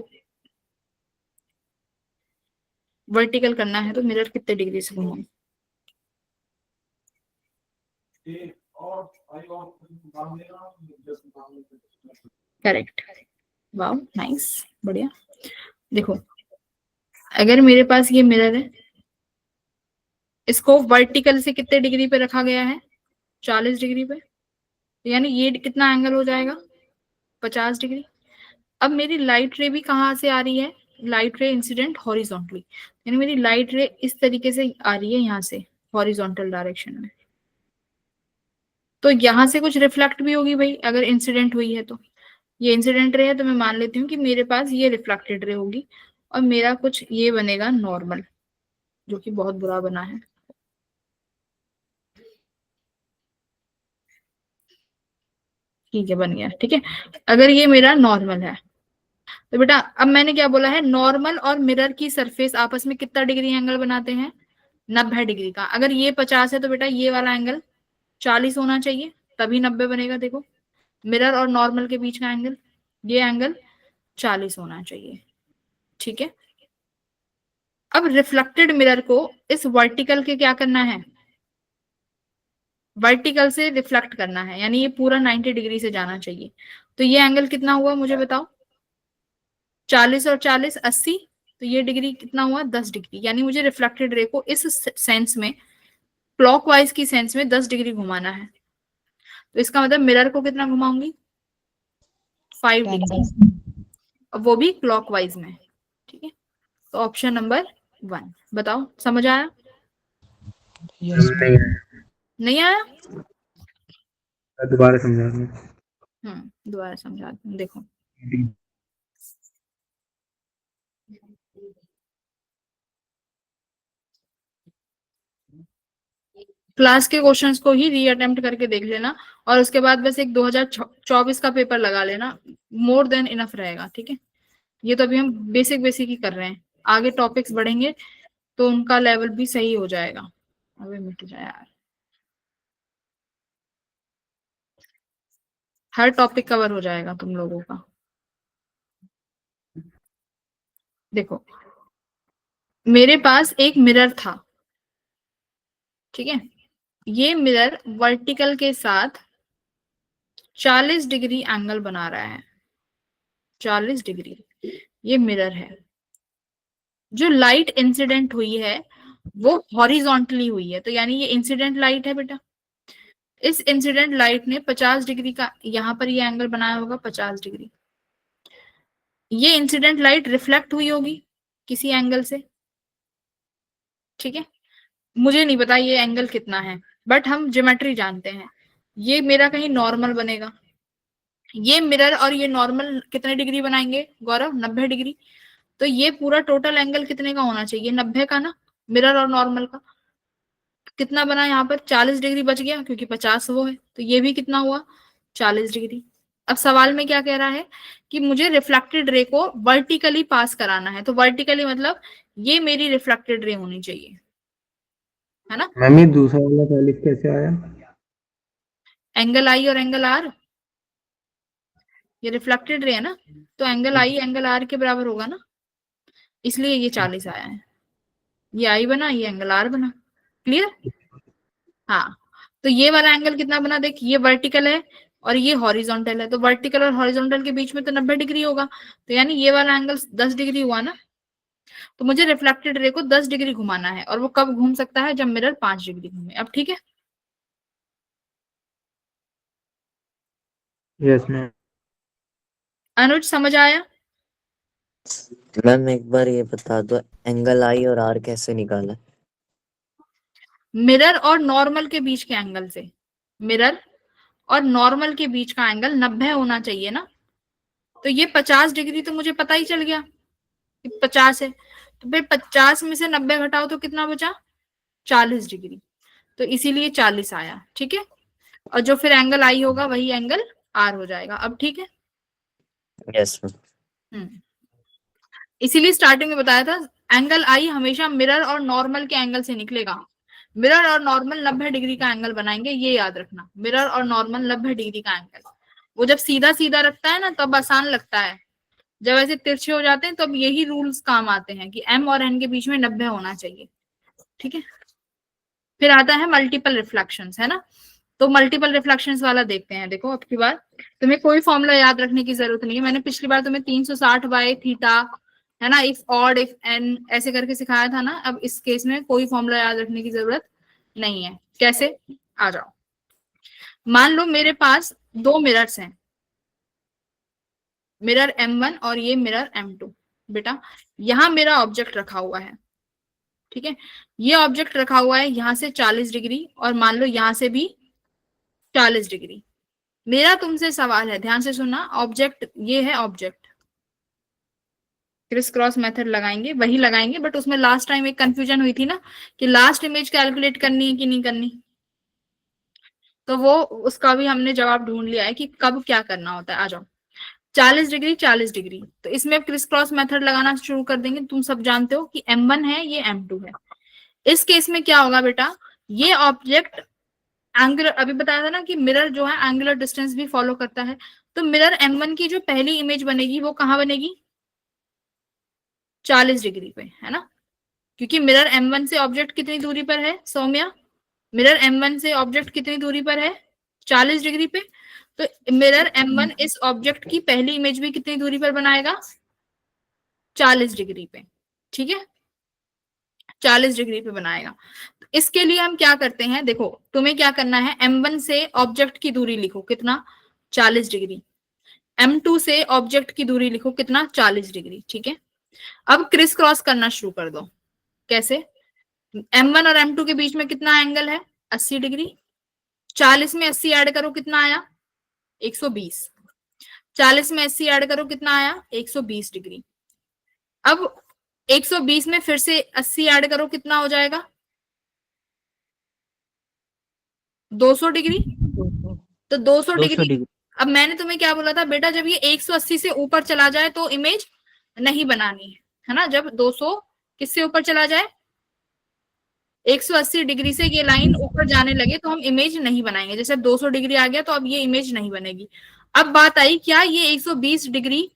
वर्टिकल करना है तो मिरर कितने डिग्री से घुमाऊं? करेक्ट, वाओ नाइस, बढ़िया। देखो अगर मेरे पास ये मिरर है, इसको वर्टिकल से कितने डिग्री पे रखा गया है? 40 डिग्री पे, यानी ये कितना एंगल हो जाएगा? 50 डिग्री। अब मेरी लाइट रे भी कहाँ से आ रही है? लाइट रे इंसिडेंट हॉरिजॉन्टली, यानी मेरी लाइट रे इस तरीके से आ रही है यहाँ से हॉरिजॉन्टल डायरेक्शन में, तो यहाँ से कुछ रिफ्लेक्ट भी होगी भाई। अगर इंसिडेंट हुई है तो ये इंसिडेंट रे है, तो मैं मान लेती हूँ कि मेरे पास ये रिफ्लेक्टेड रे होगी और मेरा कुछ ये बनेगा नॉर्मल, जो कि बहुत बुरा बना है। ठीक है, बन गया। ठीक है, अगर ये मेरा नॉर्मल है तो बेटा अब मैंने क्या बोला है, नॉर्मल और मिरर की सरफेस आपस में कितना डिग्री एंगल बनाते हैं? 90 डिग्री का। अगर ये 50 है तो बेटा ये वाला एंगल 40 होना चाहिए, तभी 90 बनेगा। देखो मिरर और नॉर्मल के बीच का एंगल, ये एंगल 40 होना चाहिए। ठीक है, अब रिफ्लेक्टेड मिरर को इस वर्टिकल के क्या करना है? वर्टिकल से रिफ्लेक्ट करना है, यानी ये पूरा 90 डिग्री से जाना चाहिए। तो ये एंगल कितना हुआ मुझे बताओ? 40 और 40 80, तो ये डिग्री कितना हुआ? 10 डिग्री। यानी मुझे रिफ्लेक्टेड रे को इस सेंस में, क्लॉकवाइज की सेंस में 10 डिग्री घुमाना है। तो इसका मतलब मिरर को कितना घुमाऊंगी? 5 डिग्री, वो भी क्लॉकवाइज में। ठीक है, तो ऑप्शन नंबर 1। बताओ समझ आया? यस नहीं आया। नहीं आया? दोबारा समझा दूं। दोबारा समझा दूं। देखो क्लास के क्वेश्चंस को ही री अटेम्प्ट करके देख लेना और उसके बाद बस एक 2024 का पेपर लगा लेना, मोर देन इनफ रहेगा। ठीक है, ये तो अभी हम बेसिक बेसिक ही कर रहे हैं, आगे टॉपिक्स बढ़ेंगे तो उनका लेवल भी सही हो जाएगा। अबे मिट जाए यार, हर टॉपिक कवर हो जाएगा तुम लोगों का। देखो मेरे पास एक मिरर था, ठीक है, ये मिरर वर्टिकल के साथ 40 डिग्री एंगल बना रहा है। 40 डिग्री ये मिरर है। जो लाइट इंसिडेंट हुई है वो हॉरिजॉन्टली हुई है, तो यानी ये इंसिडेंट लाइट है बेटा। इस इंसिडेंट लाइट ने 50 डिग्री का यहाँ पर ये एंगल बनाया होगा, 50 डिग्री। ये इंसिडेंट लाइट रिफ्लेक्ट हुई होगी किसी एंगल से। ठीक है, मुझे नहीं पता ये एंगल कितना है, बट हम ज्योमेट्री जानते हैं। ये मेरा कहीं नॉर्मल बनेगा, ये मिरर और ये नॉर्मल कितने डिग्री बनाएंगे गौरव? 90 डिग्री। तो ये पूरा टोटल एंगल कितने का होना चाहिए? 90 का ना, मिरर और नॉर्मल का। कितना बना यहाँ पर? 40 डिग्री बच गया क्योंकि 50 वो है, तो ये भी कितना हुआ? 40 डिग्री। अब सवाल में क्या कह रहा है कि मुझे रिफ्लेक्टेड रे को वर्टिकली पास कराना है, तो वर्टिकली मतलब ये मेरी रिफ्लेक्टेड रे होनी चाहिए, है ना? मम्मी दूसरा वाला 40 कैसे आया? एंगल आई और एंगल आर, ये रिफ्लेक्टेड रे है ना, तो एंगल आई एंगल आर के बराबर होगा ना, इसलिए ये 40 आया है। ये आई बना, ये एंगल आर बना। क्लियर? हाँ, तो ये वाला एंगल कितना बना? देख ये वर्टिकल है और ये हॉरिजॉन्टल है, तो वर्टिकल और हॉरिजॉन्टल के बीच में तो 90 डिग्री होगा, तो यानी ये वाला एंगल 10 डिग्री हुआ ना। तो मुझे रिफ्लेक्टेड रे को 10 डिग्री घुमाना है, और वो कब घूम सकता है? जब मिरर 5 डिग्री घूमे। अब ठीक है? Yes ma'am. अनुज समझ आया? मैम एक बार ये बता दो, एंगल आई और आर कैसे निकाला? मिरर और नॉर्मल के बीच के एंगल से। मिरर और नॉर्मल के बीच का एंगल 90 होना चाहिए ना। तो ये 50 डिग्री तो मुझे पता ही चल गया कि 50 है, तो फिर 50 में से 90 घटाओ तो कितना बचा, 40 डिग्री। तो इसीलिए 40 आया, ठीक है। और जो फिर एंगल आई होगा वही एंगल आर हो जाएगा। अब ठीक है। Yes ma'am. इसीलिए स्टार्टिंग में बताया था एंगल आई हमेशा मिरर और नॉर्मल के एंगल से निकलेगा। मिरर और नॉर्मल 90 डिग्री का एंगल बनाएंगे, ये याद रखना। मिरर और नॉर्मल 90 डिग्री का एंगल। वो जब सीधा सीधा रखता है ना तब आसान लगता है, जब ऐसे तिरछे हो जाते हैं तब यही रूल्स काम आते हैं कि एम और एन के बीच में 90 होना चाहिए, ठीक है। फिर आता है मल्टीपल रिफ्लेक्शंस, है ना। तो मल्टीपल रिफ्लेक्शंस वाला देखते हैं। देखो अब की बार तुम्हें कोई फॉर्मूला याद रखने की जरूरत नहीं है। मैंने पिछली बार तुम्हें 360 बाय थीटा, है ना, इफ ऑड इफ एन ऐसे करके सिखाया था ना। अब इस केस में कोई फॉर्मूला याद रखने की जरूरत नहीं है। कैसे, आ जाओ। मान लो मेरे पास दो मिरर्स हैं, मिरर M1 और ये मिरर M2। बेटा यहां मेरा ऑब्जेक्ट रखा हुआ है, ठीक है। ये ऑब्जेक्ट रखा हुआ है यहां से 40 डिग्री और मान लो यहां से भी 40 डिग्री। मेरा तुमसे सवाल है, ध्यान से सुनना। ऑब्जेक्ट ये है, ऑब्जेक्ट क्रिस क्रॉस मेथड लगाएंगे, वही लगाएंगे, बट उसमें लास्ट टाइम एक कंफ्यूजन हुई थी ना कि लास्ट इमेज कैलकुलेट करनी है कि नहीं करनी। तो वो उसका भी हमने जवाब ढूंढ लिया है कि कब क्या करना होता है। आ जाओ। 40 डिग्री 40 डिग्री, तो इसमें क्रिस क्रॉस मेथड लगाना शुरू कर देंगे। तुम सब जानते हो कि M1 है, ये M2 है। इस केस में क्या होगा बेटा, ये ऑब्जेक्ट एंगुलर, अभी बताया था ना कि मिरर जो है एंगुलर डिस्टेंस भी फॉलो करता है। तो मिरर M1 की जो पहली इमेज बनेगी वो कहां बनेगी, 40 डिग्री पे, है ना। क्योंकि मिरर M1 से ऑब्जेक्ट कितनी दूरी पर है सौम्या, मिरर M1 से ऑब्जेक्ट कितनी दूरी पर है, 40 डिग्री पे। तो मिरर M1 इस ऑब्जेक्ट की पहली इमेज भी कितनी दूरी पर बनाएगा, 40 डिग्री पे, ठीक है। 40 डिग्री पे बनाएगा। तो इसके लिए हम क्या करते हैं, देखो तुम्हें क्या करना है, M1 से ऑब्जेक्ट की दूरी लिखो कितना, 40 डिग्री। M2 से ऑब्जेक्ट की दूरी लिखो कितना, 40 डिग्री, ठीक है। अब क्रिस क्रॉस करना शुरू कर दो। कैसे, M1 और M2 के बीच में कितना एंगल है, 80 डिग्री। 40 में 80 ऐड करो कितना आया, 120। 40 में 80 ऐड करो कितना आया, 120 डिग्री। अब 120 में फिर से 80 ऐड करो कितना हो जाएगा, 200 डिग्री। तो 200 डिग्री। अब मैंने तुम्हें क्या बोला था बेटा, जब ये 180 से ऊपर चला जाए तो इमेज नहीं बनानी है ना। जब 200 किससे ऊपर चला जाए, 180 डिग्री से ये लाइन ऊपर जाने लगे तो हम इमेज नहीं बनाएंगे। जैसे 200 डिग्री आ गया तो अब ये इमेज नहीं बनेगी। अब बात आई क्या ये 120 डिग्री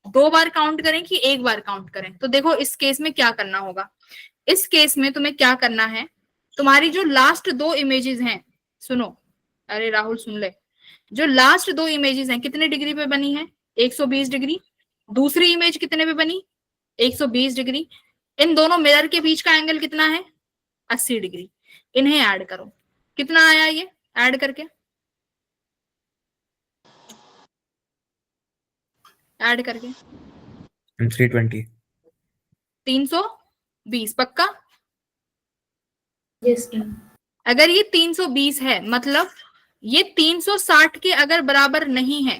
दो बार काउंट करें कि एक बार काउंट करें। तो देखो इस केस में क्या करना होगा, इस केस में तुम्हें क्या करना है, तुम्हारी जो लास्ट दो इमेजेस हैं, सुनो, अरे राहुल सुन ले, जो लास्ट दो इमेजेस हैं कितने डिग्री पे बनी है, 120 डिग्री। दूसरी इमेज कितने पे बनी, 120 डिग्री। इन दोनों मिरर के बीच का एंगल कितना है, 80 डिग्री। इन्हें ऐड करो, कितना आया ये ऐड करके, ऐड करके 320। 320 पक्का। यस। अगर ये 320 है मतलब ये 360 के अगर बराबर नहीं है,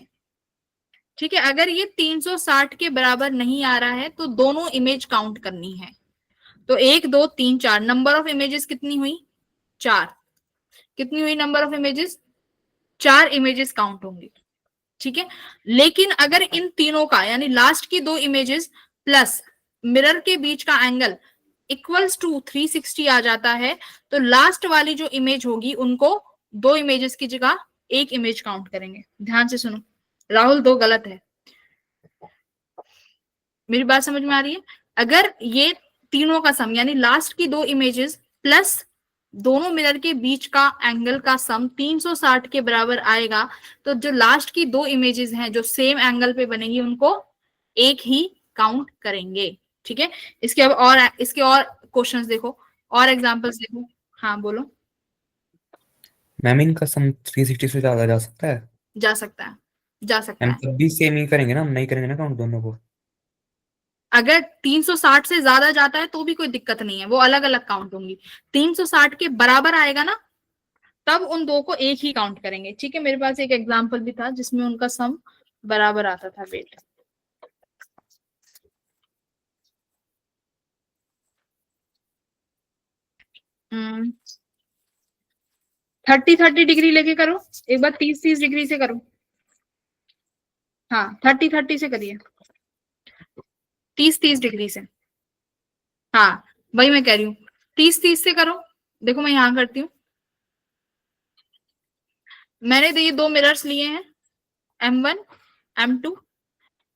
ठीक है, अगर ये 360 के बराबर नहीं आ रहा है तो दोनों इमेज काउंट करनी है। तो 1 2 3 4 नंबर ऑफ इमेजेस कितनी हुई, 4। कितनी हुई number of images, 4 images count होंगी, ठीक है। लेकिन अगर इन तीनों का यानी लास्ट की दो इमेजेस प्लस मिरर के बीच का एंगल इक्वल्स टू 360 आ जाता है तो लास्ट वाली जो इमेज होगी उनको दो इमेजेस की जगह एक इमेज काउंट करेंगे। ध्यान से सुनो, राहुल दो गलत है, मेरी बात समझ में आ रही है। अगर ये तीनों का सम यानी लास्ट की दो इमेजेस प्लस दोनों मिरर के बीच का एंगल का सम 360 के बराबर आएगा तो जो लास्ट की दो इमेजेस हैं जो सेम एंगल पे बनेंगी उनको एक ही काउंट करेंगे, ठीक है। इसके अब और इसके और क्वेश्चंस देखो और एग्जांपल्स देखो। हाँ बोलो। मैम इनका सम 360 से ज्यादा जा सकता है, जा सकता है, जा सकता हम है। तब भी सेम ही करेंगे ना, हम नहीं करेंगे ना काउंट दोनों को। अगर 360 से ज्यादा जाता है तो भी कोई दिक्कत नहीं है, वो अलग अलग काउंट होंगी। 360 के बराबर आएगा ना तब उन दो को एक ही काउंट करेंगे। ठीक है, मेरे पास एक एग्जांपल भी था जिसमें उनका सम बराबर आता था। वेट, हम्म 30-30 डिग्री लेके करो, एक बार 30-30 डिग्री से करो। हाँ 30-30 से करिए, 30-30 डिग्री से। हाँ वही मैं कह रही हूँ, 30-30 से करो। देखो मैं यहाँ करती हूँ, मैंने ये दो मिरर्स लिए हैं, M1 M2।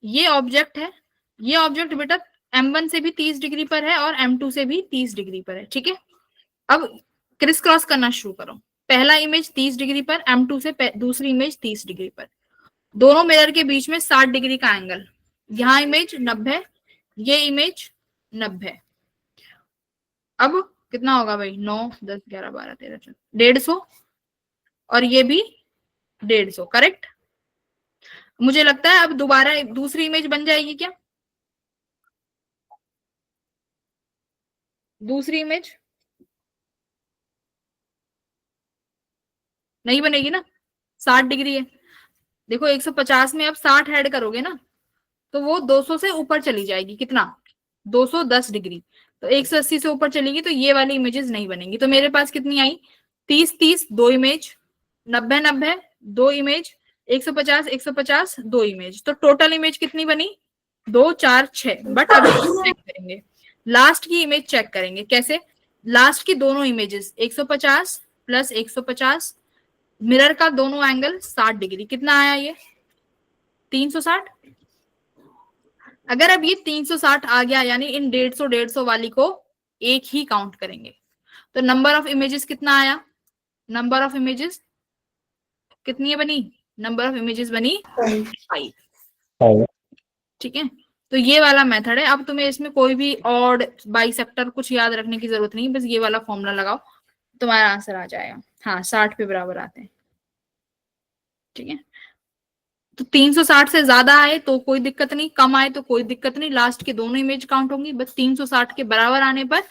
ये ऑब्जेक्ट है, ये ऑब्जेक्ट बेटा M1 से भी 30 डिग्री पर है और M2 से भी 30 डिग्री पर है। ठीक है, अब क्रिस क्रॉस करना शुरू करो। पहला इमेज 30 डिग्री पर, M2 से दूसरी इमेज 30 डिग्री पर, दोनों मिरर के बीच में 60 डिग्री का एंगल। यहाँ इमेज 90, ये इमेज 90। अब कितना होगा भाई, 9 10 11 12 13 14 150, और ये भी 150। करेक्ट। मुझे लगता है अब दोबारा दूसरी इमेज बन जाएगी क्या? दूसरी इमेज नहीं बनेगी ना, 60 डिग्री है। देखो 150 में अब 60 ऐड करोगे ना तो वो 200 से ऊपर चली जाएगी। कितना? 210 डिग्री। तो 180 से ऊपर चलेगी तो ये वाली इमेजेस नहीं बनेंगी। तो मेरे पास कितनी आई, 30-30 दो इमेज, 90-90 दो इमेज, 150-150 दो इमेज। तो टोटल इमेज कितनी बनी, 2 4 6। बट अभी चेक करेंगे, लास्ट की इमेज चेक करेंगे। कैसे? लास्ट की दोनों इमेजेस 150 प्लस 150, मिरर का दोनों एंगल 60 डिग्री। कितना आया ये, 360। अगर अब ये 360 आ गया, यानी इन 150 वाली को एक ही काउंट करेंगे। तो नंबर ऑफ इमेजेस कितना आया, नंबर ऑफ इमेजेस कितनी है बनी, नंबर ऑफ इमेजेस बनी 5। ठीक है, तो ये वाला मेथड है। अब तुम्हें इसमें कोई भी ऑड बाइसेक्टर कुछ याद रखने की जरूरत नहीं, बस ये वाला फॉर्मूला लगाओ, तुम्हारा आंसर आ जाएगा। हाँ 60 पे बराबर आते हैं। ठीक है, तो 360 से ज्यादा आए तो कोई दिक्कत नहीं, कम आए तो कोई दिक्कत नहीं, लास्ट के दोनों इमेज काउंट होंगी। बस 360 के बराबर आने पर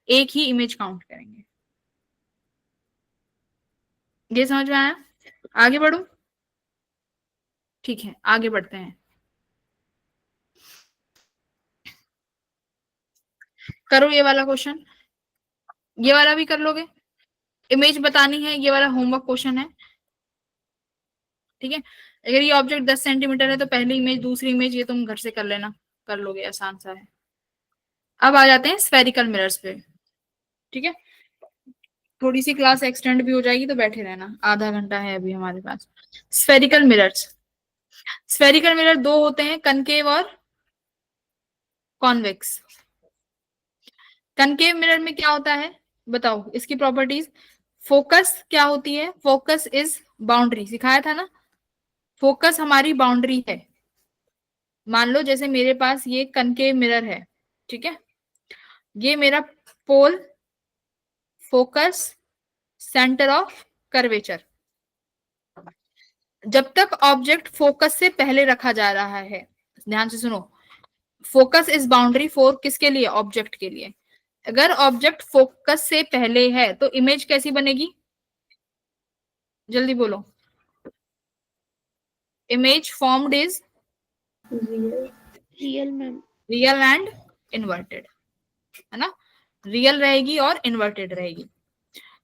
एक ही इमेज काउंट करेंगे। ये समझ में आया? आगे बढ़ो। ठीक है, आगे बढ़ते हैं। करो ये वाला क्वेश्चन, ये वाला भी कर लोगे। इमेज बतानी है, ये वाला होमवर्क क्वेश्चन है। ठीक है, अगर ये ऑब्जेक्ट 10 सेंटीमीटर है तो पहली इमेज दूसरी इमेज ये तुम घर से कर लेना, कर लोगे, आसान सा है। अब आ जाते हैं स्फेरिकल मिरर्स पे। ठीक है, थोड़ी सी क्लास एक्सटेंड भी हो जाएगी तो बैठे रहना, आधा घंटा है अभी हमारे पास। स्फेरिकल मिरर्स, स्फेरिकल मिरर दो होते हैं, कनकेव और कॉन्वेक्स। कनकेव मिरर में क्या होता है बताओ, इसकी प्रॉपर्टीज। फोकस क्या होती है, फोकस इज बाउंड्री, सिखाया था ना, फोकस हमारी बाउंड्री है। मान लो जैसे मेरे पास ये कनकेव मिरर है, ठीक है, ये मेरा पोल, फोकस, सेंटर ऑफ कर्वेचर। जब तक ऑब्जेक्ट फोकस से पहले रखा जा रहा है, ध्यान से सुनो, फोकस इज बाउंड्री फॉर किसके लिए, ऑब्जेक्ट के लिए। अगर ऑब्जेक्ट फोकस से पहले है तो इमेज कैसी बनेगी, जल्दी बोलो। Image formed is real ma'am, real and inverted, है ना, रियल रहेगी और इन्वर्टेड रहेगी।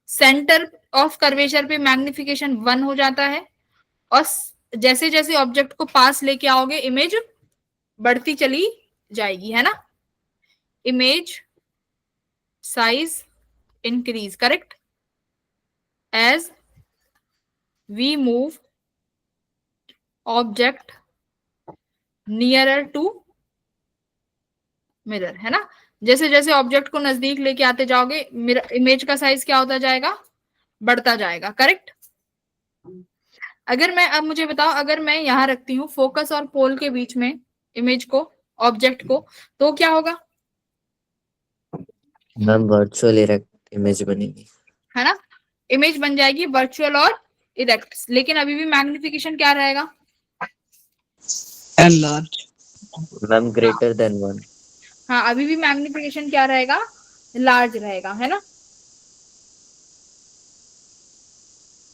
सेंटर ऑफ कर्वेचर पे मैग्निफिकेशन 1 हो जाता है, और जैसे जैसे ऑब्जेक्ट को पास लेके आओगे इमेज बढ़ती चली जाएगी, है ना, image size increase, correct, as we move object nearer to mirror, है ना, जैसे जैसे ऑब्जेक्ट को नजदीक लेके आते जाओगे इमेज का साइज क्या होता जाएगा, बढ़ता जाएगा, करेक्ट। अगर मैं, अब मुझे बताओ, अगर मैं यहां रखती हूँ फोकस और पोल के बीच में इमेज को, ऑब्जेक्ट को, तो क्या होगा, मैम वर्चुअल इरेक्ट इमेज बनेगी, है ना, इमेज बन जाएगी वर्चुअल और इरेक्ट, लेकिन अभी भी मैग्निफिकेशन क्या रहेगा, L large. Ma'am greater than 1। हाँ अभी भी मैग्निफिकेशन क्या रहेगा, लार्ज रहेगा, है ना।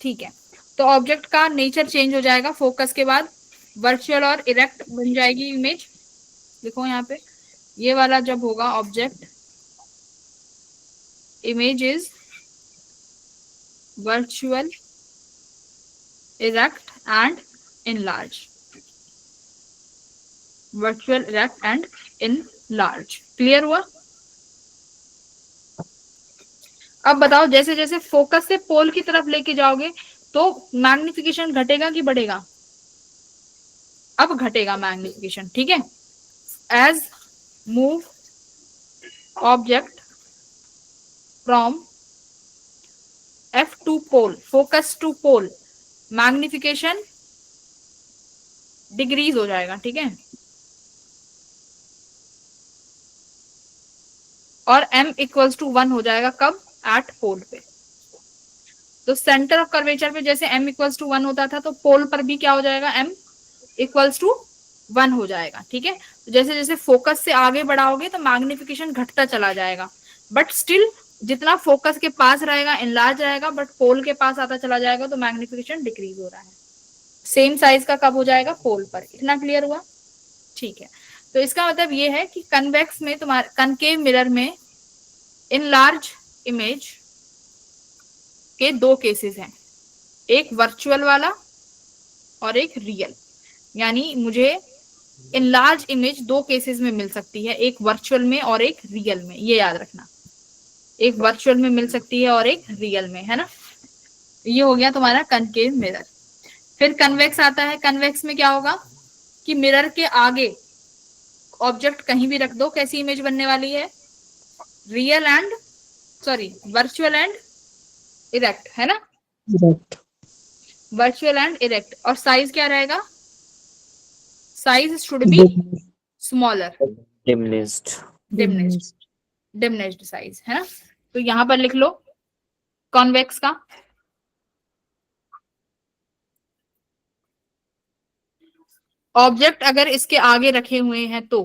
ठीक है, तो ऑब्जेक्ट का नेचर चेंज हो जाएगा फोकस के बाद, वर्चुअल और इरेक्ट बन जाएगी इमेज। देखो यहाँ पे ये वाला जब होगा object, image is virtual, erect and enlarge, virtual, erect and enlarge. Clear हुआ? अब बताओ, जैसे जैसे फोकस से पोल की तरफ लेके जाओगे तो मैग्निफिकेशन घटेगा कि बढ़ेगा? अब घटेगा मैग्निफिकेशन, ठीक है। As move object from F to pole, focus to pole, magnification decrease हो जाएगा, ठीक है। और m इक्वल्स टू 1 हो जाएगा, कब? एट पोल पे। तो सेंटर ऑफ कर्वेचर पे जैसे m इक्वल्स टू 1 होता था, तो पोल पर भी क्या हो जाएगा? m इक्वल्स टू 1 हो जाएगा, ठीक है। तो जैसे जैसे फोकस से आगे बढ़ाओगे तो मैग्निफिकेशन घटता चला जाएगा, बट स्टिल जितना फोकस के पास रहेगा इनलार्ज रहेगा, बट पोल के पास आता चला जाएगा तो मैग्निफिकेशन डिक्रीज हो रहा है। सेम साइज का कब हो जाएगा? पोल पर। इतना क्लियर हुआ? ठीक है, तो इसका मतलब ये है कि कन्वेक्स में, तुम्हारे कनकेव मिरर में इनलार्ज इमेज के दो केसेस हैं, एक वर्चुअल वाला और एक रियल। यानी मुझे इनलार्ज इमेज दो केसेस में मिल सकती है, एक वर्चुअल में और एक रियल में, ये याद रखना। एक वर्चुअल में मिल सकती है और एक रियल में, है ना। ये हो गया तुम्हारा कनकेव मिरर। फिर कन्वेक्स आता है। कन्वेक्स में क्या होगा कि मिरर के आगे ऑब्जेक्ट कहीं भी रख दो, कैसी इमेज बनने वाली है? Real and virtual and erect, है ना। Correct. Virtual and erect. और साइज क्या रहेगा? Size should be Diminished. Smaller, Diminished. Diminished size, है ना। तो यहां पर लिख लो कॉन्वेक्स का। ऑब्जेक्ट अगर इसके आगे रखे हुए हैं तो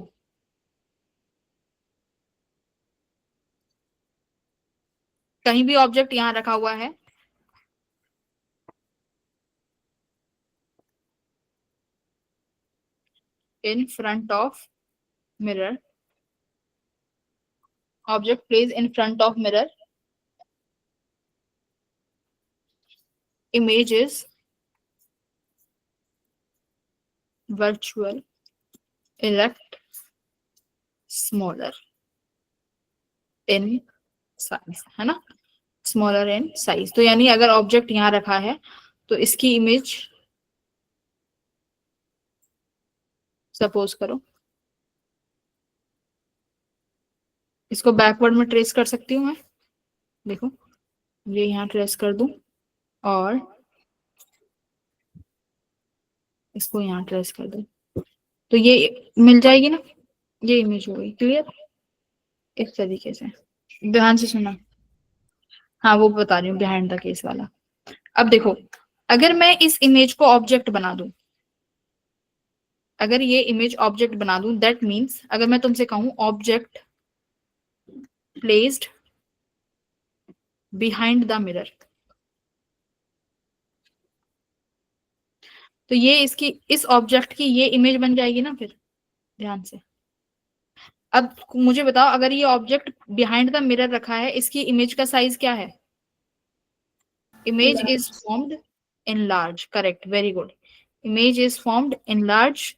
कहीं भी ऑब्जेक्ट यहां रखा हुआ है, in front of mirror, object place in front of mirror, image is virtual, erect, smaller in size, है ना। Smaller in size. तो यानी अगर ऑब्जेक्ट यहां रखा है तो इसकी इमेज सपोज करो, इसको बैकवर्ड में ट्रेस कर सकती हूँ मैं। देखो ये यहाँ ट्रेस कर दूं और इसको यहाँ ट्रेस कर दूं, तो ये मिल जाएगी ना, ये इमेज हो गई। क्लियर? इस तरीके से ध्यान से सुना। हाँ वो बता रही हूँ बिहाइंड द केस वाला। अब देखो, अगर मैं इस इमेज को ऑब्जेक्ट बना दूं, अगर ये इमेज ऑब्जेक्ट बना दूं, दैट मीन्स अगर मैं तुमसे कहूं object placed behind the mirror, तो ये इसकी, इस ऑब्जेक्ट की ये इमेज बन जाएगी ना। फिर ध्यान से अब मुझे बताओ, अगर ये ऑब्जेक्ट बिहाइंड द मिरर रखा है, इसकी इमेज का साइज क्या है? Image is formed in large, correct, very good. Image is formed in large,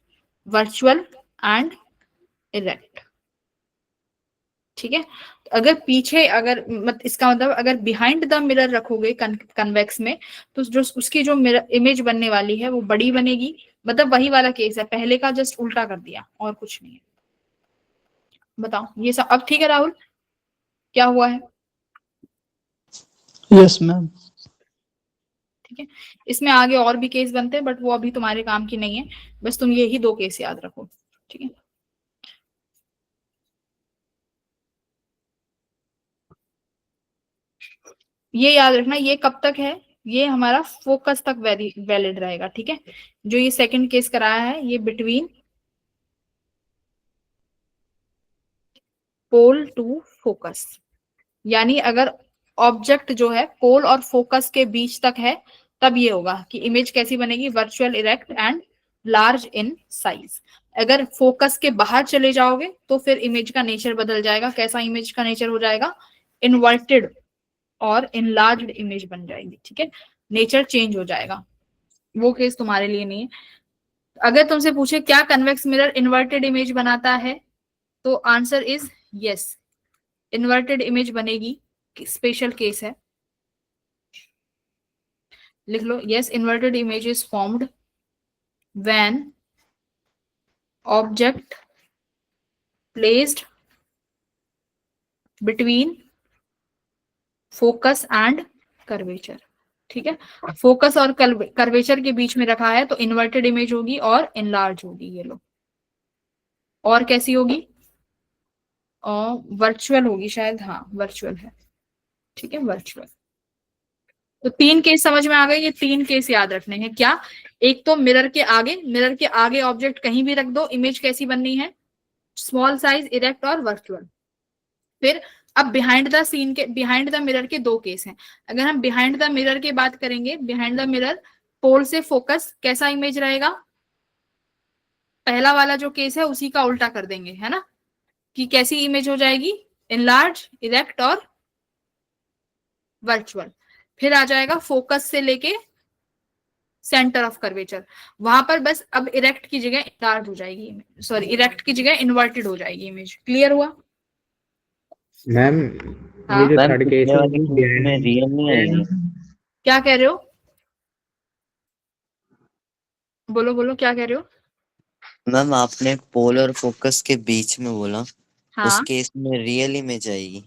virtual and erect, ठीक है। अगर पीछे, अगर इसका मतलब अगर बिहाइंड द मिरर रखोगे कन्वेक्स में, तो जो उसकी जो इमेज बनने वाली है वो बड़ी बनेगी। मतलब वही वाला केस है, पहले का जस्ट उल्टा कर दिया और कुछ नहीं है। बताओ ये सब अब ठीक है राहुल? क्या हुआ है? Yes, ma'am. ठीक है, इसमें आगे और भी केस बनते हैं, बट वो अभी तुम्हारे काम की नहीं है। बस तुम यही दो केस याद रखो, ठीक है। ये याद रखना, ये कब तक है? ये हमारा फोकस तक वैलिड रहेगा, ठीक है। जो ये सेकंड केस कराया है, ये बिटवीन पोल टू फोकस, यानी अगर ऑब्जेक्ट जो है पोल और फोकस के बीच तक है तब ये होगा कि इमेज कैसी बनेगी, virtual, erect and large in size. अगर फोकस के बाहर चले जाओगे तो फिर इमेज का नेचर बदल जाएगा। कैसा इमेज का नेचर हो जाएगा, इनवर्टेड और इनलार्ज्ड इमेज बन जाएगी। ठीक है, नेचर चेंज हो जाएगा। वो केस तुम्हारे लिए नहीं है। अगर तुमसे पूछे क्या कन्वेक्स मिरर इन्वर्टेड इमेज बनाता है, तो answer is yes, inverted image बनेगी। स्पेशल केस है, लिख लो, yes, inverted image is formed when object placed between focus and curvature. ठीक है, फोकस और कर्वेचर के बीच में रखा है तो इन्वर्टेड इमेज होगी और इनलार्ज होगी। ये लो, और कैसी होगी, और वर्चुअल होगी शायद, हाँ वर्चुअल है। ठीक है, वर्चुअल। तो 3 केस समझ में आ गए। ये 3 केस याद रखने हैं। क्या, एक तो मिरर के आगे ऑब्जेक्ट कहीं भी रख दो, इमेज कैसी बननी है, स्मॉल साइज, इरेक्ट और वर्चुअल। फिर अब बिहाइंड द सीन के, बिहाइंड द मिरर के 2 केस हैं। अगर हम बिहाइंड द मिरर की बात करेंगे, बिहाइंड द मिरर पोल से फोकस कैसा इमेज रहेगा, पहला वाला जो केस है उसी का उल्टा कर देंगे, है ना, कि कैसी इमेज हो जाएगी, इनलार्ज, इरेक्ट और वर्चुअल। फिर आ जाएगा फोकस से लेके सेंटर ऑफ कर्वेचर, वहां पर बस अब इरेक्ट की जगह इनलार्ज हो जाएगी, सॉरी इरेक्ट की जगह इन्वर्टेड हो जाएगी इमेज। क्लियर हुआ मैम हाँ। ये जो मैम थर्ड केस पिछले है वाले वो केस में रियल नहीं आएगी। क्या कह रहे हो, बोलो बोलो क्या कह रहे हो। मैम आपने पोल और फोकस के बीच में बोला, उस हाँ, केस में रियल इमेज आएगी।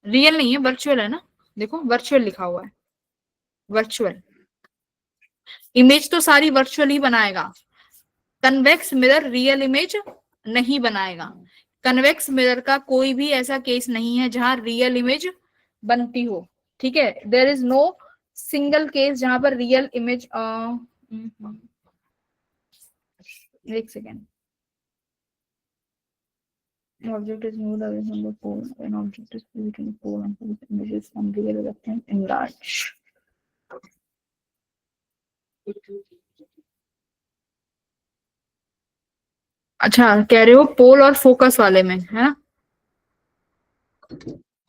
रियल नहीं है, वर्चुअल है ना, देखो वर्चुअल लिखा हुआ है, वर्चुअल इमेज तो सारी वर्चुअल ही बनाएगा। कन्वेक्स मिरर रियल इमेज नहीं बनाएगा। कन्वेक्स मिरर का कोई भी ऐसा केस नहीं है जहां रियल इमेज बनती हो। ठीक है, there is no single case जहां पर रियल इमेज, एक second, object is moved away from the pole, an object is placed between the pole and the images from real reference enlarge. अच्छा कह रहे हो पोल और फोकस वाले में, है ना।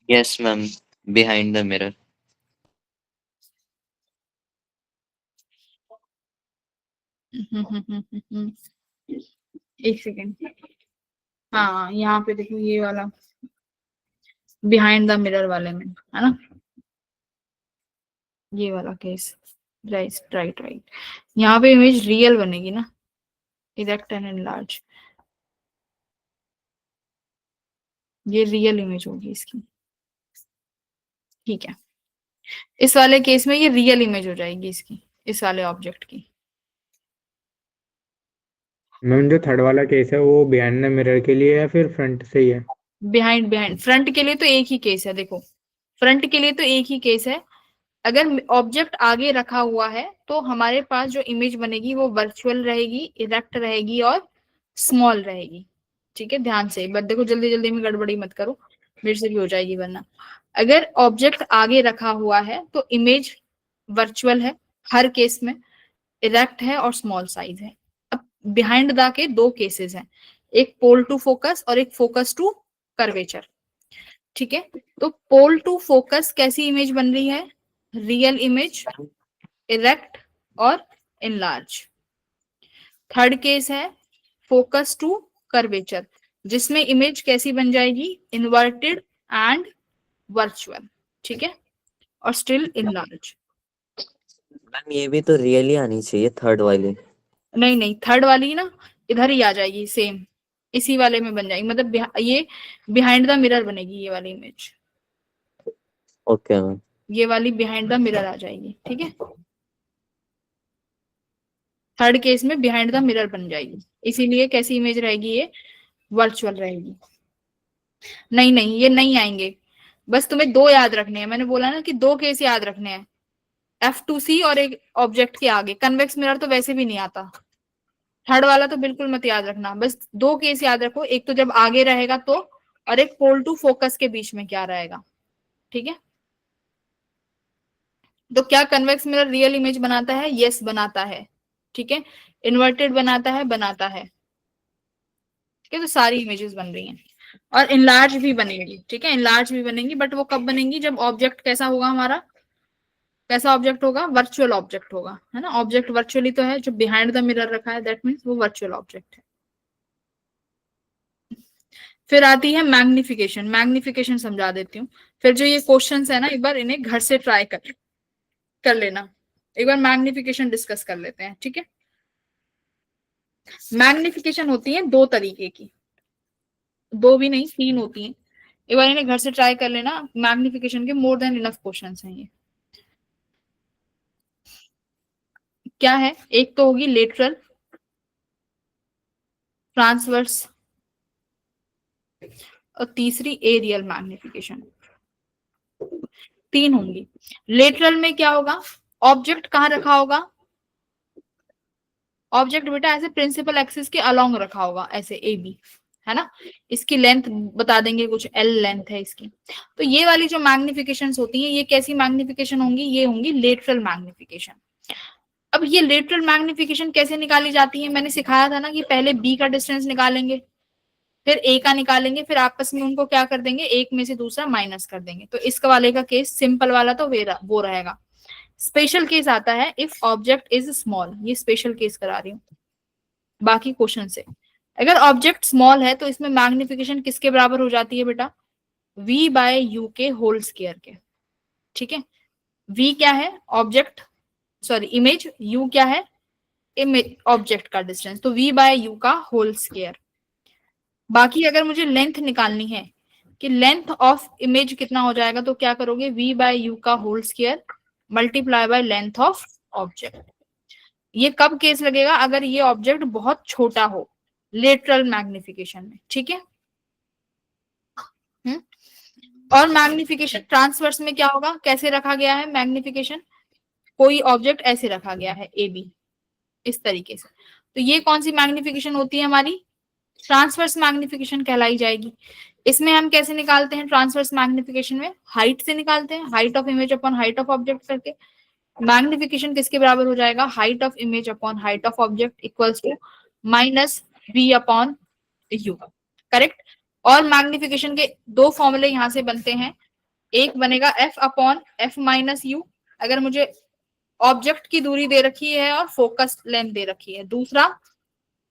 Yes ma'am, behind the mirror. एक सेकेंड, हाँ यहाँ पे देखो ये वाला बिहाइंड द मिरर वाले में, है ना, ये वाला केस, राइट राइट राइट। यहाँ पे इमेज रियल बनेगी ना, इरेक्ट एंड एनलार्ज, ये रियल इमेज होगी इसकी। ठीक है, इस वाले केस में ये रियल इमेज हो जाएगी इसकी, इस वाले ऑब्जेक्ट की। मैम जो थर्ड वाला केस है वो बिहाइंड द मिरर के लिए या फिर फ्रंट से ही है? बिहाइंड बिहाइंड फ्रंट के लिए तो एक ही केस है, देखो फ्रंट के लिए तो एक ही केस है। अगर ऑब्जेक्ट आगे रखा हुआ है तो हमारे पास जो इमेज बनेगी वो वर्चुअल रहेगी, इरेक्ट रहेगी और स्मॉल रहेगी। ठीक है, ध्यान से, बट देखो जल्दी जल्दी में गड़बड़ी मत करो, मेरे से भी हो जाएगी वरना। अगर ऑब्जेक्ट आगे रखा हुआ है तो इमेज वर्चुअल है हर केस में, इरेक्ट है और स्मॉल साइज है। अब बिहाइंड द के 2 केसेस हैं, एक पोल टू फोकस और एक फोकस टू कर्वेचर। ठीक है, तो पोल टू फोकस कैसी इमेज बन रही है, रियल इमेज, इरेक्ट और इनलार्ज। थर्ड केस है फोकस टू कर्वेचर, जिसमें इमेज कैसी बन जाएगी, इन्वर्टेड एंड वर्चुअल। ठीक है, और स्टिल इनलार्ज। मैम ये भी तो रियल ही आनी चाहिए थर्ड वाली। नहीं नहीं, थर्ड वाली ना इधर ही आ जाएगी, सेम इसी वाले में बन जाएगी, मतलब ये बिहाइंड द मिरर बनेगी ये वाली इमेज, ओके मैम। ये वाली बिहाइंड द मिरर आ जाएगी। ठीक है, थर्ड केस में बिहाइंड द मिरर बन जाएगी, इसीलिए कैसी इमेज रहेगी, ये वर्चुअल रहेगी। नहीं नहीं, ये नहीं आएंगे, बस तुम्हें 2 याद रखने हैं, मैंने बोला ना कि 2 केस याद रखने हैं, F2C और एक ऑब्जेक्ट के आगे। कन्वेक्स मिरर तो वैसे भी नहीं आता, थर्ड वाला तो बिल्कुल मत याद रखना, बस 2 केस याद रखो, एक तो जब आगे रहेगा तो, और एक पोल टू फोकस के बीच में क्या रहेगा। ठीक है, तो क्या कन्वेक्स मिरर रियल इमेज बनाता है? यस बनाता है, ठीक है। इन्वर्टेड बनाता है? बनाता है, ठीक है। तो सारी इमेजेस बन रही हैं और इनलार्ज भी बनेगी, ठीक है, इनलार्ज भी बनेंगी, बट वो कब बनेंगी? जब ऑब्जेक्ट कैसा होगा हमारा, कैसा ऑब्जेक्ट होगा? वर्चुअल ऑब्जेक्ट होगा, है ना। ऑब्जेक्ट वर्चुअली तो है, जो बिहाइंड द मिरर रखा है, दैट मीन्स वो वर्चुअल ऑब्जेक्ट है। फिर आती है मैग्निफिकेशन। मैग्निफिकेशन समझा देती हूँ। फिर जो ये क्वेश्चंस है ना, एक बार इन्हें घर से ट्राई कर लेना। एक बार मैग्निफिकेशन डिस्कस कर लेते हैं, ठीक है। मैग्निफिकेशन होती है दो तरीके की, दो भी नहीं 3 होती हैं। एक बार इन्हें घर से ट्राई कर लेना। मैग्निफिकेशन के मोर देन इनफ क्वेश्चंस हैं ये। क्या है? एक तो होगी लेटरल, ट्रांसवर्स और तीसरी एरियल मैग्निफिकेशन। 3 होंगी। लेटरल में क्या होगा? ऑब्जेक्ट कहाँ रखा होगा? ऑब्जेक्ट बेटा ऐसे प्रिंसिपल एक्सिस के अलोंग रखा होगा, ऐसे ए बी, है ना। इसकी लेंथ बता देंगे, कुछ एल लेंथ है इसकी। तो ये वाली जो मैग्निफिकेशन होती हैं, ये कैसी मैग्निफिकेशन होंगी? ये होंगी लेटरल मैग्निफिकेशन। अब ये लेटरल मैग्निफिकेशन कैसे निकाली जाती है? मैंने सिखाया था ना कि पहले बी का डिस्टेंस निकालेंगे, फिर ए का निकालेंगे, फिर आपस में उनको क्या कर देंगे, एक में से दूसरा माइनस कर देंगे। तो इस वाले का केस सिंपल वाला तो वो रहेगा। स्पेशल केस आता है इफ ऑब्जेक्ट इज स्मॉल, ये स्पेशल केस करा रही हूँ बाकी क्वेश्चन से। अगर ऑब्जेक्ट स्मॉल है तो इसमें मैग्निफिकेशन किसके बराबर हो जाती है बेटा? v बाय यू के होल स्क्वायर के, ठीक है। v क्या है? ऑब्जेक्ट, सॉरी इमेज, u क्या है? इमेज ऑब्जेक्ट का डिस्टेंस, तो v बाय यू का होल स्क्वायर। बाकी अगर मुझे लेंथ निकालनी है कि लेंथ ऑफ इमेज कितना हो जाएगा, तो क्या करोगे? v बाय यू का whole square multiply by length of object. ये कब केस लगेगा? अगर ये ऑब्जेक्ट बहुत छोटा हो, लेटरल मैग्निफिकेशन में, ठीक है। और मैग्निफिकेशन ट्रांसवर्स में क्या होगा? कैसे रखा गया है मैग्निफिकेशन? कोई ऑब्जेक्ट ऐसे रखा गया है ए बी, इस तरीके से। तो ये कौन सी मैग्निफिकेशन होती है हमारी? ट्रांसवर्स मैग्निफिकेशन कहलाई जाएगी। इसमें हम कैसे निकालते हैं? ट्रांसवर्स मैग्निफिकेशन में हाइट से निकालते हैं, height of image upon height of object करके। मैग्निफिकेशन किसके बराबर हो जाएगा? Height of image upon height of object equals to minus v upon u, correct. और मैग्निफिकेशन के दो फॉर्मूले यहां से बनते हैं। एक बनेगा f upon f minus you, अगर मुझे ऑब्जेक्ट की दूरी दे रखी है और फोकस लेंथ दे रखी है। दूसरा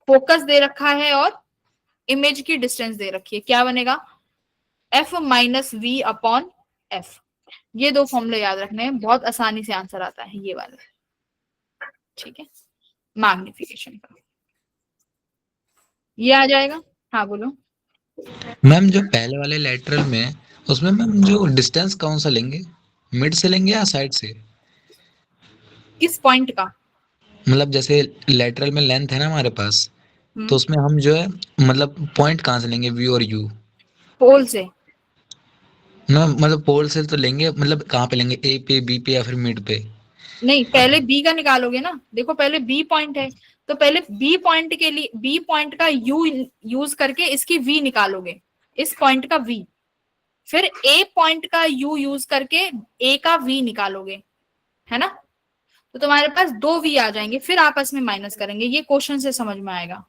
फोकस दे रखा है और इमेज की डिस्टेंस दे रखी है, क्या बनेगा? f minus v upon f. ये दो फॉर्मूले याद रखने हैं, बहुत आसानी से आंसर आता है ये वाला, ठीक है। मैग्निफिकेशन का ये आ जाएगा। हाँ बोलो। मैम जो पहले वाले लेटरल में, उसमें मैम जो डिस्टेंस कौन सा लेंगे, मिड से लेंगे या साइड से? किस पॉइंट का? मतलब जैसे लेटरल में लेंथ है ना हमारे पास, तो उसमें हम जो है मतलब पॉइंट कहाँ से लेंगे, वी और यू? पोल से। मैम मतलब पोल से तो लेंगे, मतलब कहाँ पे लेंगे, ए पे, बी पे या फिर मिड पे? नहीं, पहले बी का निकालोगे ना। देखो पहले बी पॉइंट है, तो पहले बी पॉइंट के लिए बी पॉइंट का यू यूज करके इसकी वी निकालोगे, इस पॉइंट का वी। फिर ए पॉइंट का यू यूज करके ए का वी निकालोगे, है ना। तो तुम्हारे पास 2 वी आ जाएंगे, फिर आपस में माइनस करेंगे। ये क्वेश्चन से समझ में आएगा,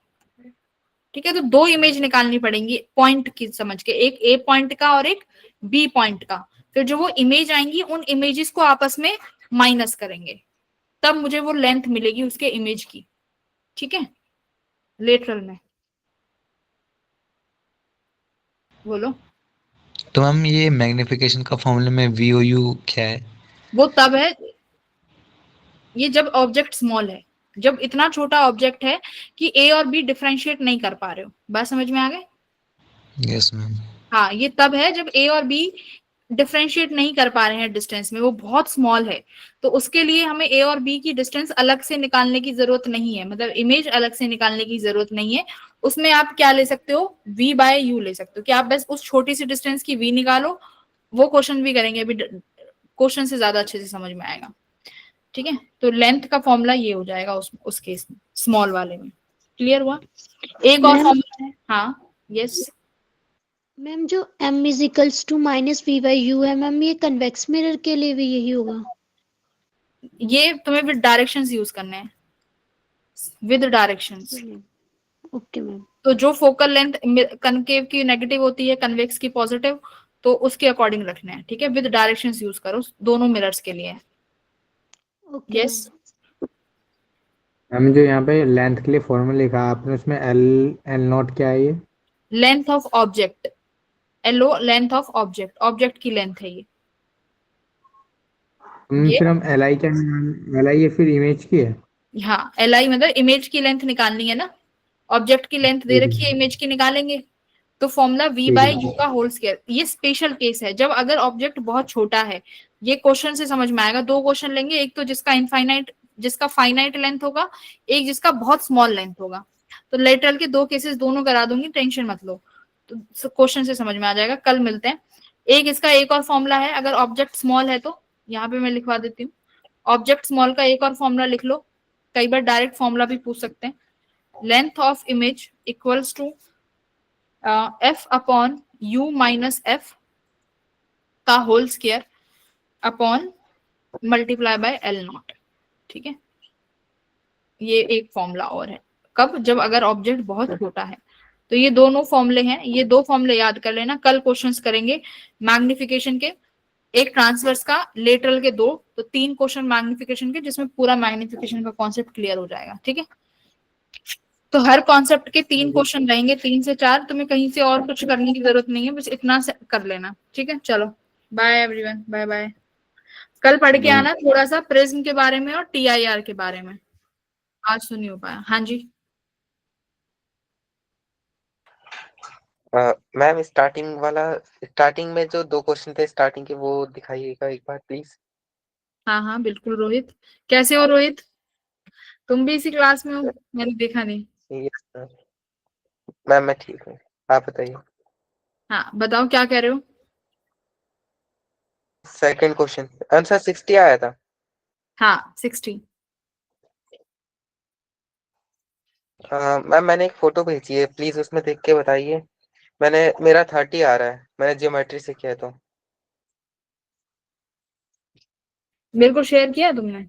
ठीक है। तो 2 इमेज निकालनी पड़ेंगी पॉइंट की समझ के, एक ए पॉइंट का और एक बी पॉइंट का। फिर जो वो इमेज आएंगी उन इमेजेस को आपस में माइनस करेंगे, तब मुझे वो लेंथ मिलेगी उसके इमेज की, ठीक है। लेटरल में बोलो। तो मैम ये मैग्निफिकेशन का फॉर्मूले में वी ओ यू क्या है? वो तब है ये जब ऑब्जेक्ट स्मॉल है, जब इतना छोटा ऑब्जेक्ट है कि ए और बी डिफरेंशिएट नहीं कर पा रहे हो। बात समझ में आ गई? Yes ma'am. हाँ, ये तब है जब ए और बी डिफरेंशिएट नहीं कर पा रहे हैं डिस्टेंस में, वो बहुत स्मॉल है। तो उसके लिए हमें ए और बी की डिस्टेंस अलग से निकालने की जरूरत नहीं है, मतलब इमेज अलग से निकालने की जरूरत नहीं है। उसमें आप क्या ले सकते हो? v बाय यू ले सकते हो, कि आप बस उस छोटी सी डिस्टेंस की v निकालो। वो क्वेश्चन भी करेंगे अभी, क्वेश्चन से ज्यादा अच्छे से समझ में आएगा, ठीक है। तो लेंथ का फॉर्मूला ये हो जाएगा उस केस में, स्मॉल वाले में। क्लियर हुआ? एक और मैम फॉर्मूला है। हाँ यस। मैम जो m is equals to minus v by u है मैम, ये कन्वेक्स मिरर के लिए भी यही होगा? ये तुम्हें विद डायरेक्शंस यूज करने हैं, विद डायरेक्शंस। Okay ma'am. तो जो फोकल लेंथ कनकेव की नेगेटिव होती है, कन्वेक्स की पॉजिटिव, तो उसके अकॉर्डिंग रखने हैं, ठीक है। विद डायरेक्शंस यूज करो दोनों मिरर्स के लिए। Okay yes. मैम जो यहाँ पे लेंथ के लिए फॉर्मूला लिखा है आपने, उसमें एल एल नॉट क्या है ये? Length of object, LO length of object, object की लेंथ है ये। ये फिर हम एल आई क्या, एल आई ये फिर इमेज की है? हाँ, एल आई मतलब इमेज की लेंथ निकालनी है ना, ऑब्जेक्ट की लेंथ दे ठीक रखी है, है, इमेज की निकालेंगे। तो फॉर्मूला v ठीक बाय है। यू का होल स्क्वायर। ये स्पेशल केस है जब अगर ऑब्जेक्ट बहुत छोटा है। ये क्वेश्चन से समझ में आएगा। दो क्वेश्चन लेंगे, एक तो जिसका इनफाइनाइट, जिसका फाइनाइट लेंथ होगा, एक जिसका बहुत स्मॉल लेंथ होगा। तो लेटरल के दो केसेस दोनों करा दूंगी, टेंशन मत लो। तो क्वेश्चन से समझ में आ जाएगा, कल मिलते हैं। एक इसका एक और फॉर्मूला है, अगर ऑब्जेक्ट स्मॉल है तो यहाँ पे मैं लिखवा देती हूँ। ऑब्जेक्ट स्मॉल का एक और फॉर्मूला लिख लो, कई बार डायरेक्ट फॉर्मूला भी पूछ सकते हैं। Length of image equals to F upon U minus F का whole square upon multiply by L nought, ठीक है। ये एक फॉर्मूला और है, कब, जब अगर ऑब्जेक्ट बहुत छोटा है। तो ये दोनों फॉर्मूले हैं, ये दो फॉर्मूले याद कर लेना, कल क्वेश्चंस करेंगे मैग्निफिकेशन के, एक ट्रांसवर्स का, लेटरल के दो, तो तीन क्वेश्चन मैग्निफिकेशन के, जिसमें पूरा मैग्निफिकेशन का कॉन्सेप्ट क्लियर हो जाएगा, ठीक है। तो हर कॉन्सेप्ट के तीन क्वेश्चन रहेंगे, 3 से 4। तुम्हें कहीं से और कुछ करने की जरूरत नहीं है, बस इतना से कर लेना, ठीक है। चलो बाय एवरीवन, बाय बाय। कल पढ़ के आना थोड़ा सा प्रिज्म के बारे में और टीआईआर के बारे में, आज तो नहीं हो पाया। हाँ जी। मैम स्टार्टिंग में जो 2 क्वेश्चन थे स्टार्टिंग के, वो दिखाइएगा एक बार प्लीज। हाँ हाँ बिल्कुल रोहित, कैसे हो रोहित? तुम भी इसी क्लास में हो, मैंने देखा नहीं। Yes sir. मैम मैं ठीक हूँ, आप बताइए। हाँ बताओ क्या कह रहे हो। सेकंड क्वेश्चन आंसर 60 आया था। हाँ 60। मैम मैंने एक फोटो भेजी है, प्लीज उसमें देख के बताइए। मेरा 30 आ रहा है, मैंने ज्योमेट्री से किया है तो। मेरे को शेयर किया है तुमने?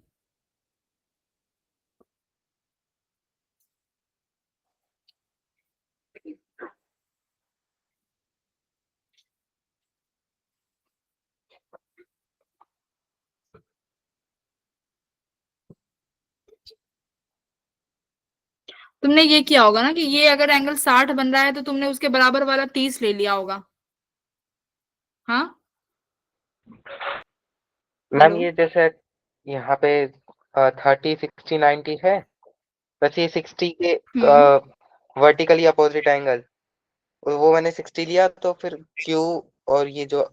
तुमने ये किया होगा ना कि ये अगर एंगल 60 बन रहा है तो तुमने उसके बराबर वाला 30 ले लिया होगा। हाँ मैम हेलो। ये जैसे यहाँ पे 30 60 90 है, वैसे ये 60 के हम्म। वर्टिकली अपोजिट एंगल, वो मैंने 60 लिया, तो फिर क्यू और ये जो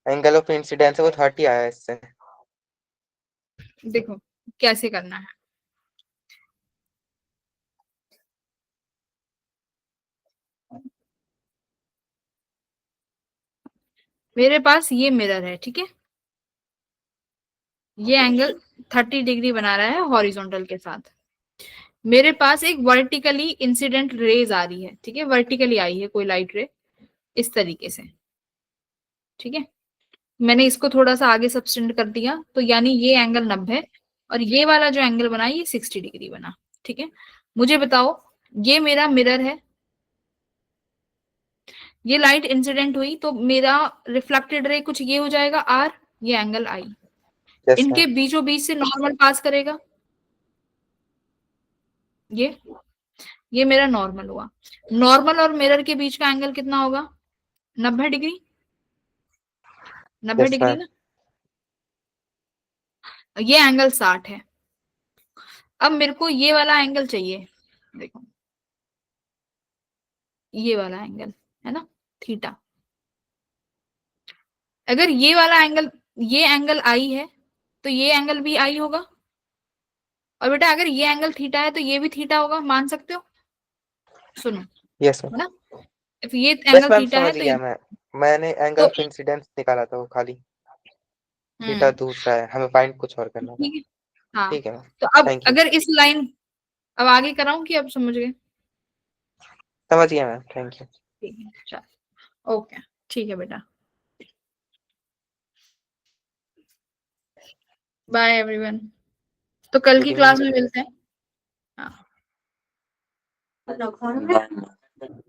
एंगल ऑफ इंसिडेंस है वो 30 आया है इससे। देखो कैसे करना है। मेरे पास ये मिरर है, ठीक है। ये एंगल 30 डिग्री बना रहा है हॉरिजॉन्टल के साथ। मेरे पास एक वर्टिकली इंसिडेंट रेज आ रही है, ठीक है, वर्टिकली आई है कोई लाइट रे, इस तरीके से, ठीक है। मैंने इसको थोड़ा सा आगे सब्सटेंड कर दिया, तो यानी ये एंगल 90 है, और ये वाला जो एंगल बना ये 60 डिग्री बना, ठीक है। मुझे बताओ, ये मेरा मिरर है, ये लाइट इंसिडेंट हुई तो मेरा रिफ्लेक्टेड रे कुछ ये हो जाएगा आर, ये एंगल आई, यस इनके मैम। बीचों बीच से नॉर्मल पास करेगा, ये मेरा नॉर्मल हुआ। नॉर्मल और मिरर के बीच का एंगल कितना होगा? 90 डिग्री, 90 यस डिग्री मैम। ना। ये एंगल 60 है। अब मेरे को ये वाला एंगल चाहिए, देखो ये वाला एंगल है ना, थीटा। अगर ये वाला एंगल, ये एंगल आई है, तो ये एंगल भी आई होगा। और बेटा अगर ये एंगल थीटा है तो ये भी थीटा होगा, मान सकते हो। सुनो, यस मैम। है ना, if ये यस एंगल मैम थीटा है समझ तो गया मैं। मैंने एंगल तो ऑफ इंसिडेंस निकाला था वो खाली, थीटा हम्म, दूसरा है, हमें फाइंड कुछ और करना था। ठीक है। हाँ ठीक है मैम। तो अब थैंक यू। अगर इस लाइन, अब आगे कराऊं कि अब समझ गए? समझ गया मैम, थैंक यू। ठीक है चलो, ओके, ठीक है बेटा। Bye everyone. तो कल की Good क्लास में evening. मिलते हैं। हाँ। Bye.